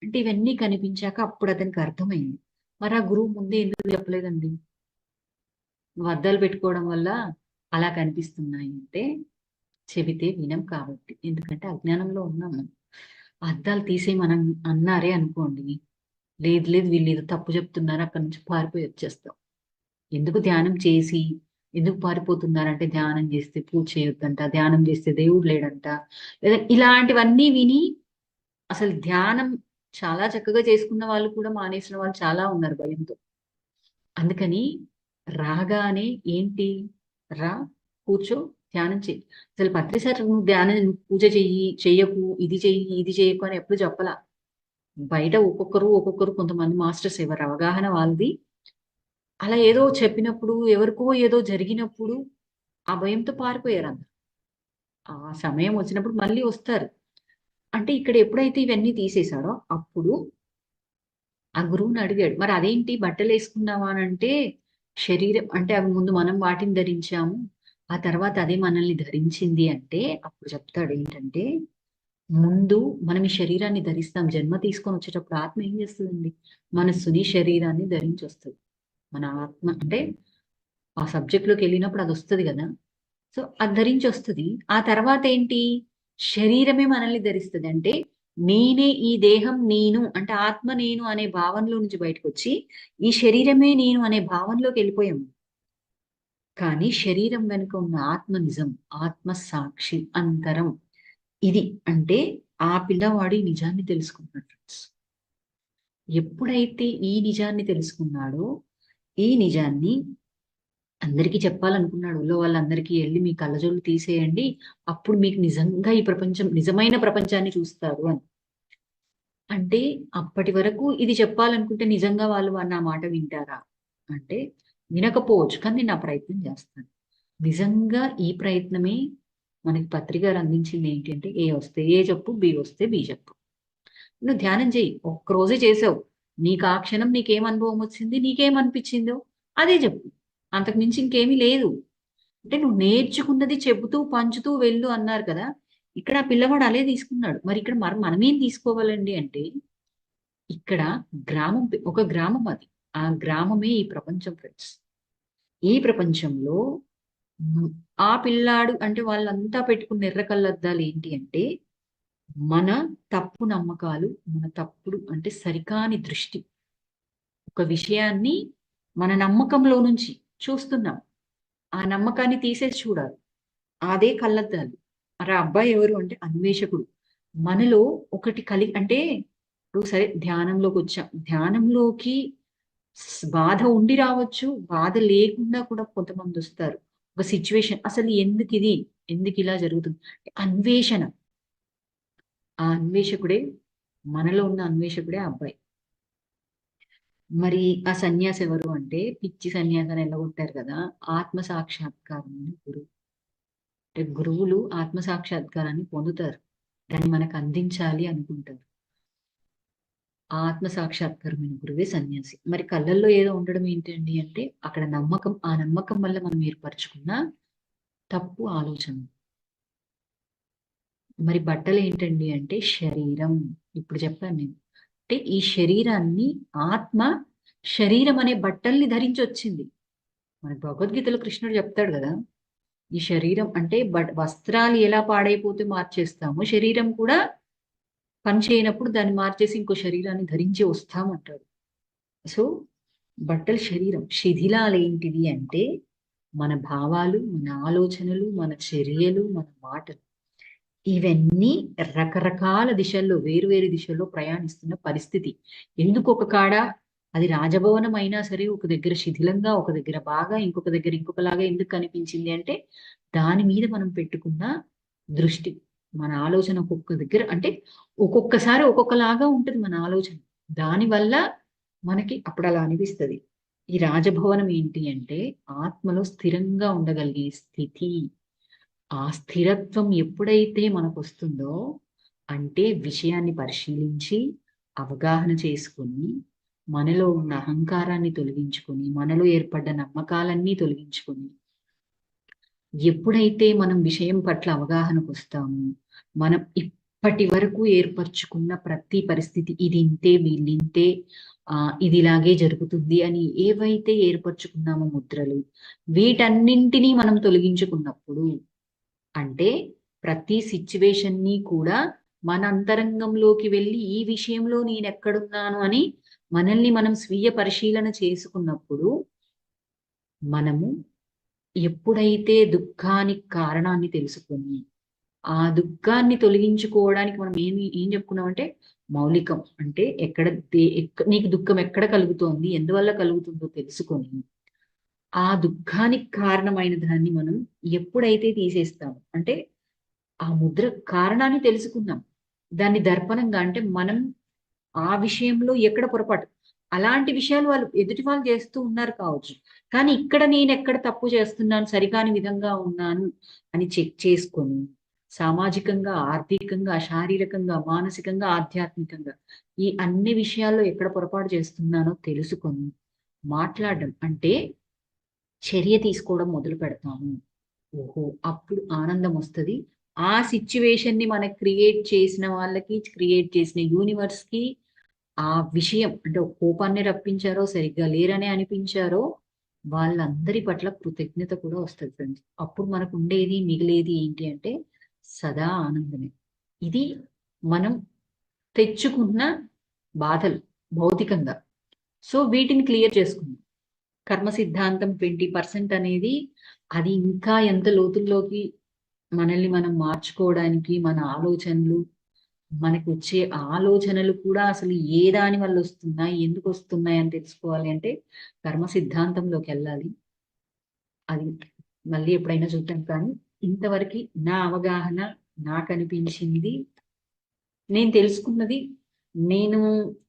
అంటే ఇవన్నీ కనిపించాక అప్పుడు అతనికి అర్థమైంది. మరి ఆ గురువు ముందే ఎందుకు చెప్పలేదండి? నువ్వు అద్దాలు పెట్టుకోవడం వల్ల అలా కనిపిస్తున్నాయి అంటే, చెబితే వినం కాబట్టి. ఎందుకంటే అజ్ఞానంలో ఉన్నాము. అద్దాలు తీసేయమని అన్నారే అనుకోండి. లేదు వీళ్ళేదో తప్పు చెప్తున్నారు. అక్కడి నుంచి పారిపోయి వచ్చేస్తాం. ఎందుకు ధ్యానం చేసి, ఎందుకు పారిపోతున్నారంటే ధ్యానం చేస్తే పూజ చేయొద్దంట, ధ్యానం చేస్తే దేవుడు లేడంట. లేదా ఇలాంటివన్నీ విని అసలు ధ్యానం చాలా చక్కగా చేసుకున్న వాళ్ళు కూడా మానేసిన వాళ్ళు చాలా ఉన్నారు భయంతో. అందుకని రాగానే ఏంటి? రా, కూర్చో, ధ్యానం చెయ్యి. అసలు పత్రిసారి నువ్వు నువ్వు పూజ చెయ్యి, చెయ్యకు, ఇది చెయ్యి, ఇది చేయకు అని ఎప్పుడు చెప్పలా. బయట ఒక్కొక్కరు కొంతమంది మాస్టర్స్ ఎవరి అవగాహన వాళ్ళది. అలా ఏదో చెప్పినప్పుడు, ఎవరికో ఏదో జరిగినప్పుడు ఆ భయంతో పారిపోయారందరూ. ఆ సమయం వచ్చినప్పుడు మళ్ళీ వస్తారు. అంటే ఇక్కడ ఎప్పుడైతే ఇవన్నీ తీసేసాడో అప్పుడు ఆ గురువుని అడిగాడు. మరి అదేంటి బట్టలేసుకున్నావా అనంటే, శరీరం అంటే అవి ముందు మనం వాటిని ధరించాము, ఆ తర్వాత అదే మనల్ని ధరించింది అంటే అప్పుడు చెప్తాడు ఏంటంటే, ముందు మనం ఈ శరీరాన్ని ధరిస్తాం. జన్మ తీసుకొని వచ్చేటప్పుడు ఆత్మ ఏం చేస్తుందండి? మనస్సుని, శరీరాన్ని ధరించి వస్తుంది. మన ఆత్మ అంటే ఆ సబ్జెక్ట్ లోకి వెళ్ళినప్పుడు అది వస్తుంది కదా. సో అది ధరించి వస్తుంది. ఆ తర్వాత ఏంటి? శరీరమే మనల్ని ధరిస్తుంది. అంటే నేనే ఈ దేహం, నేను అంటే ఆత్మ నేను అనే భావనలో నుంచి బయటకు వచ్చి ఈ శరీరమే నేను అనే భావనలోకి వెళ్ళిపోయాము. కానీ శరీరం వెనుక ఉన్న ఆత్మ నిజం, ఆత్మ సాక్షి, అంతరం. ఇది అంటే ఆ పిల్లవాడి నిజాన్ని తెలుసుకున్నాడు ఫ్రెండ్స్. ఎప్పుడైతే ఈ నిజాన్ని తెలుసుకున్నాడో, ఈ నిజాన్ని అందరికీ చెప్పాలనుకున్నాడు. ఊళ్ళో వాళ్ళందరికీ వెళ్ళి మీ కళ్ళజోళ్ళు తీసేయండి, అప్పుడు మీకు నిజంగా ఈ ప్రపంచం, నిజమైన ప్రపంచాన్ని చూస్తారు అని. అంటే అప్పటి వరకు ఇది చెప్పాలనుకుంటే నిజంగా వాళ్ళు నా మాట వింటారా అంటే వినకపోవచ్చు, కానీ నేను నా ప్రయత్నం చేస్తాను. నిజంగా ఈ ప్రయత్నమే మనకి పత్రిక అందించింది. ఏంటి అంటే ఏ వస్తే ఏ చెప్పు, బి వస్తే బి చెప్పు. నువ్వు ధ్యానం చేయి, ఒక్కరోజే చేసావు, నీకు ఆ క్షణం నీకేం అనుభవం వచ్చింది, నీకేం అనిపించిందో అదే చెప్పు, అంతకు మించి ఇంకేమీ లేదు. అంటే నువ్వు నేర్చుకున్నది చెబుతూ పంచుతూ వెళ్ళు అన్నారు కదా. ఇక్కడ ఆ పిల్లవాడు అలే తీసుకున్నాడు. మరి ఇక్కడ మనమేం తీసుకోవాలండి అంటే, ఇక్కడ ఒక గ్రామం అది. ఆ గ్రామమే ఈ ప్రపంచం ఫ్రెండ్స్. ఈ ప్రపంచంలో ఉమ్, ఆ పిల్లాడు అంటే వాళ్ళంతా పెట్టుకున్న ఎర్ర కళ్ళద్దాలు ఏంటి అంటే, మన తప్పు నమ్మకాలు, మన తప్పుడు అంటే సరికాని దృష్టి. ఒక విషయాన్ని మన నమ్మకంలో నుంచి చూస్తున్నాం, ఆ నమ్మకాన్ని తీసేసి చూడాలి. అదే కళ్ళద్దాలు. మరి ఆ అబ్బాయి ఎవరు అంటే అన్వేషకుడు. మనలో ఒకటి అంటే ఇప్పుడు సరే ధ్యానంలోకి వచ్చాం, ధ్యానంలోకి బాధ ఉండి రావచ్చు, బాధ లేకుండా కూడా కొంతమంది వస్తారు. ఒక సిచ్యువేషన్ అసలు ఎందుకు ఇది, ఎందుకు ఇలా జరుగుతుంది, అన్వేషణ. ఆ అన్వేషకుడే, మనలో ఉన్న అన్వేషకుడే ఆ అబ్బాయి. మరి ఆ సన్యాసి ఎవరు అంటే, పిచ్చి సన్యాసాన్ని ఎల్లగొట్టారు కదా, ఆత్మ సాక్షాత్కారం గురువు. అంటే గురువులు ఆత్మ సాక్షాత్కారాన్ని పొందుతారు, దాన్ని మనకు అందించాలి అనుకుంటారు. ఆ ఆత్మ సాక్షాత్కారమైన గురువే సన్యాసి. మరి కళ్ళల్లో ఏదో ఉండడం ఏంటండి అంటే, అక్కడ నమ్మకం, ఆ నమ్మకం వల్ల మనం ఏర్పరచుకున్న తప్పు ఆలోచన. మరి బట్టలు ఏంటండి అంటే శరీరం. ఇప్పుడు చెప్పాను నేను. అంటే ఈ శరీరాన్ని ఆత్మ, శరీరం అనే బట్టల్ని ధరించి వచ్చింది. మన భగవద్గీతలో కృష్ణుడు చెప్తాడు కదా, ఈ శరీరం అంటే వస్త్రాలు ఎలా పాడైపోతే మార్చేస్తామో, శరీరం కూడా పని చేయనప్పుడు దాన్ని మార్చేసి ఇంకో శరీరాన్ని ధరించి వస్తామంటాడు. సో బట్టలు శరీరం. శిథిలాలు ఏంటిది అంటే మన భావాలు, మన ఆలోచనలు, మన చర్యలు, మన మాటలు. ఇవన్నీ రకరకాల దిశల్లో, వేరు దిశల్లో ప్రయాణిస్తున్న పరిస్థితి. ఎందుకు ఒక కాడ అది రాజభవనం అయినా సరే ఒక దగ్గర శిథిలంగా, ఒక దగ్గర బాగా, ఇంకొక దగ్గర ఇంకొకలాగా ఎందుకు కనిపించింది అంటే, దాని మీద మనం పెట్టుకున్న దృష్టి, మన ఆలోచన ఒక్కొక్క దగ్గర అంటే ఒక్కొక్కసారి ఒక్కొక్కలాగా ఉంటుంది మన ఆలోచన. దానివల్ల మనకి అప్పుడు అలా అనిపిస్తుంది. ఈ రాజభవనం ఏంటి అంటే ఆత్మలో స్థిరంగా ఉండగలిగే స్థితి. ఆ స్థిరత్వం ఎప్పుడైతే మనకు వస్తుందో అంటే విషయాన్ని పరిశీలించి అవగాహన చేసుకుని మనలో ఉన్న అహంకారాన్ని తొలగించుకొని, మనలో ఏర్పడ్డ నమ్మకాలన్నీ తొలగించుకొని, ఎప్పుడైతే మనం విషయం పట్ల అవగాహనకు వస్తామో, మనం ఇప్పటి వరకు ఏర్పరచుకున్న ప్రతి పరిస్థితి ఇది ఇంతే, వీళ్ళింతే, ఇది ఇలాగే జరుగుతుంది అని ఏవైతే ఏర్పరచుకున్నామో ముద్రలు, వీటన్నింటినీ మనం తొలగించుకున్నప్పుడు అంటే ప్రతి సిచ్యువేషన్ ని కూడా మన అంతరంగంలోకి వెళ్ళి ఈ విషయంలో నేను ఎక్కడున్నాను అని మనల్ని మనం స్వీయ పరిశీలన చేసుకున్నప్పుడు, మనము ఎప్పుడైతే దుఃఖానికి కారణాన్ని తెలుసుకొని ఆ దుఃఖాన్ని తొలగించుకోవడానికి మనం ఏం చెప్పుకున్నామంటే మౌలికం. అంటే నీకు దుఃఖం ఎక్కడ కలుగుతోంది, ఎందువల్ల కలుగుతుందో తెలుసుకొని ఆ దుఃఖానికి కారణమైన దాన్ని మనం ఎప్పుడైతే తీసేస్తామో, అంటే ఆ ముద్ర కారణాన్ని తెలుసుకున్నాం, దాన్ని దర్పణంగా అంటే మనం ఆ విషయంలో ఎక్కడ పొరపాటు, అలాంటి విషయాలు వాళ్ళు ఎదుటి వాళ్ళు చేస్తూ ఉన్నారు కావచ్చు, కానీ ఇక్కడ నేను ఎక్కడ తప్పు చేస్తున్నాను, సరికాని విధంగా ఉన్నాను అని చెక్ చేసుకొని సామాజికంగా, ఆర్థికంగా, శారీరకంగా, మానసికంగా, ఆధ్యాత్మికంగా ఈ అన్ని విషయాల్లో ఎక్కడ పొరపాటు చేస్తున్నానో తెలుసుకొని మాట్లాడడం. అంటే చర్య తీసుకోవడం మొదలు పెడతాము. ఓహో! అప్పుడు ఆనందం వస్తది. ఆ సిట్యుయేషన్ ని మనకు క్రియేట్ చేసిన వాళ్ళకి, క్రియేట్ చేసిన యూనివర్స్‌కి ఆ విషయం అంటే ఒక కోపాన్ని రప్పించారో, సరిగ్గా లేరనే అనిపించారో, వాళ్ళందరి పట్ల కృతజ్ఞత కూడా వస్తది ఫ్రెండ్స్. అప్పుడు మనకు ఉండేది, మిగిలేది ఏంటి అంటే సదా ఆనందమే. ఇది మనం తెచ్చుకున్న బాధలు భౌతికంగా. సో, వీటిని క్లియర్ చేసుకుందాం. కర్మ సిద్ధాంతం 20% అనేది అది ఇంకా ఎంత లోతుల్లోకి మనల్ని మనం మార్చుకోవడానికి, మన ఆలోచనలు, మనకొచ్చే ఆలోచనలు కూడా అసలు ఏ దాని వల్ల వస్తున్నాయి, ఎందుకు వస్తున్నాయి అని తెలుసుకోవాలి అంటే కర్మ సిద్ధాంతంలోకెళ్ళాలి. అది మళ్ళీ ఎప్పుడైనా చూద్దాం. కానీ ఇంతవరకి నా అవగాహన, నాకనిపించింది, నేను తెలుసుకున్నది, నేను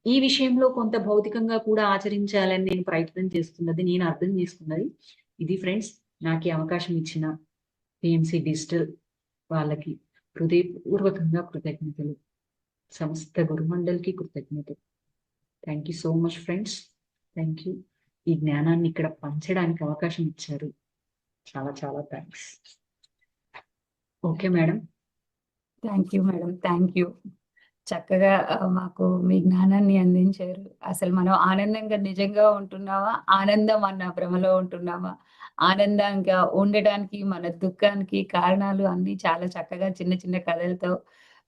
ఈ విషయంలో కొంత భౌతికంగా కూడా ఆచరించాలని నేను ప్రయత్నం చేస్తున్నది, నేను అర్థం చేసుకున్నది ఇది ఫ్రెండ్స్. నాకు ఈ అవకాశం ఇచ్చిన పిఎంసి డిజిటల్ వాళ్ళకి హృదయపూర్వకంగా కృతజ్ఞతలు. సమస్త గురుమండలికి కృతజ్ఞతలు. Thank you so much friends. Thank you. ఈ జ్ఞానాన్ని ఇక్కడ పంచడానికి అవకాశం ఇచ్చారు. చాలా చాలా thanks. Okay madam. Thank you madam. Thank you. చక్కగా మాకు మీ జ్ఞానాన్ని అందించారు. అసలు మనం ఆనందంగా నిజంగా ఉంటున్నామా? ఆనందం అన్న భ్రమలో ఉంటున్నామా? ఆనందంగా ఉండడానికి మన దుఃఖానికి కారణాలు అన్నీ చాలా చక్కగా చిన్న చిన్న కథలతో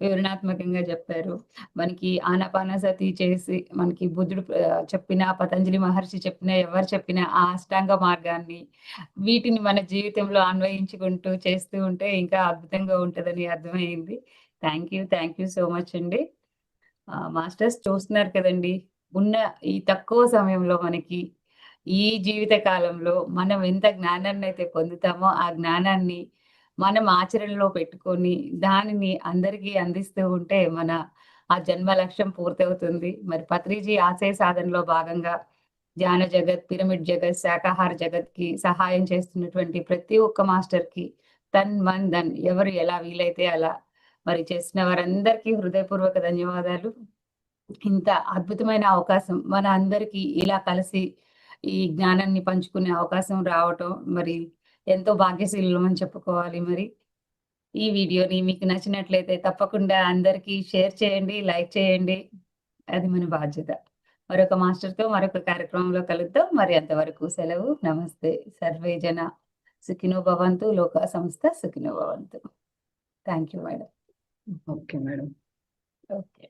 వివరణాత్మకంగా చెప్పారు. మనకి ఆనాపానసతి చేసి మనకి బుద్ధుడు చెప్పిన, పతంజలి మహర్షి చెప్పిన, ఎవరు చెప్పిన ఆ అష్టాంగ మార్గాన్ని వీటిని మన జీవితంలో అన్వయించుకుంటూ చేస్తూ ఉంటే ఇంకా అద్భుతంగా ఉంటదని అర్థమయింది. థ్యాంక్ యూ సో మచ్ అండి. మాస్టర్స్ చూస్తున్నారు కదండీ! ఉన్న ఈ తక్కువ సమయంలో మనకి ఈ జీవిత కాలంలో మనం ఎంత జ్ఞానాన్నయితే పొందుతామో, ఆ జ్ఞానాన్ని మనం ఆచరణలో పెట్టుకొని, దానిని అందరికీ అందిస్తూ ఉంటే మన ఆ జన్మ లక్ష్యం పూర్తవుతుంది. మరి పత్రిజీ ఆశయ సాధనలో భాగంగా ధ్యాన జగత్, పిరమిడ్ జగత్, శాకాహార జగత్‌కి సహాయం చేస్తున్నటువంటి ప్రతి ఒక్క మాస్టర్‌కి తన్, మన్, ధన్ ఎవరు ఎలా వీలైతే అలా మరి చేసిన వారందరికీ హృదయపూర్వక ధన్యవాదాలు. ఇంత అద్భుతమైన అవకాశం మన అందరికీ ఇలా కలిసి ఈ జ్ఞానాన్ని పంచుకునే అవకాశం రావటం మరి ఎంతో భాగ్యశీలులం చెప్పుకోవాలి మరి. ఈ వీడియోని మీకు నచ్చినట్లయితే తప్పకుండా అందరికీ షేర్ చేయండి, లైక్ చేయండి. అది మన బాధ్యత. మరొక మాస్టర్‌తో మరొక కార్యక్రమంలో కలుద్దాం. మరి అంతవరకు సెలవు. నమస్తే. సర్వే జన సుఖినో భవంతు. లోకా సమస్త సుఖినో భవంతు. Thank you madam. Okay madam. Okay.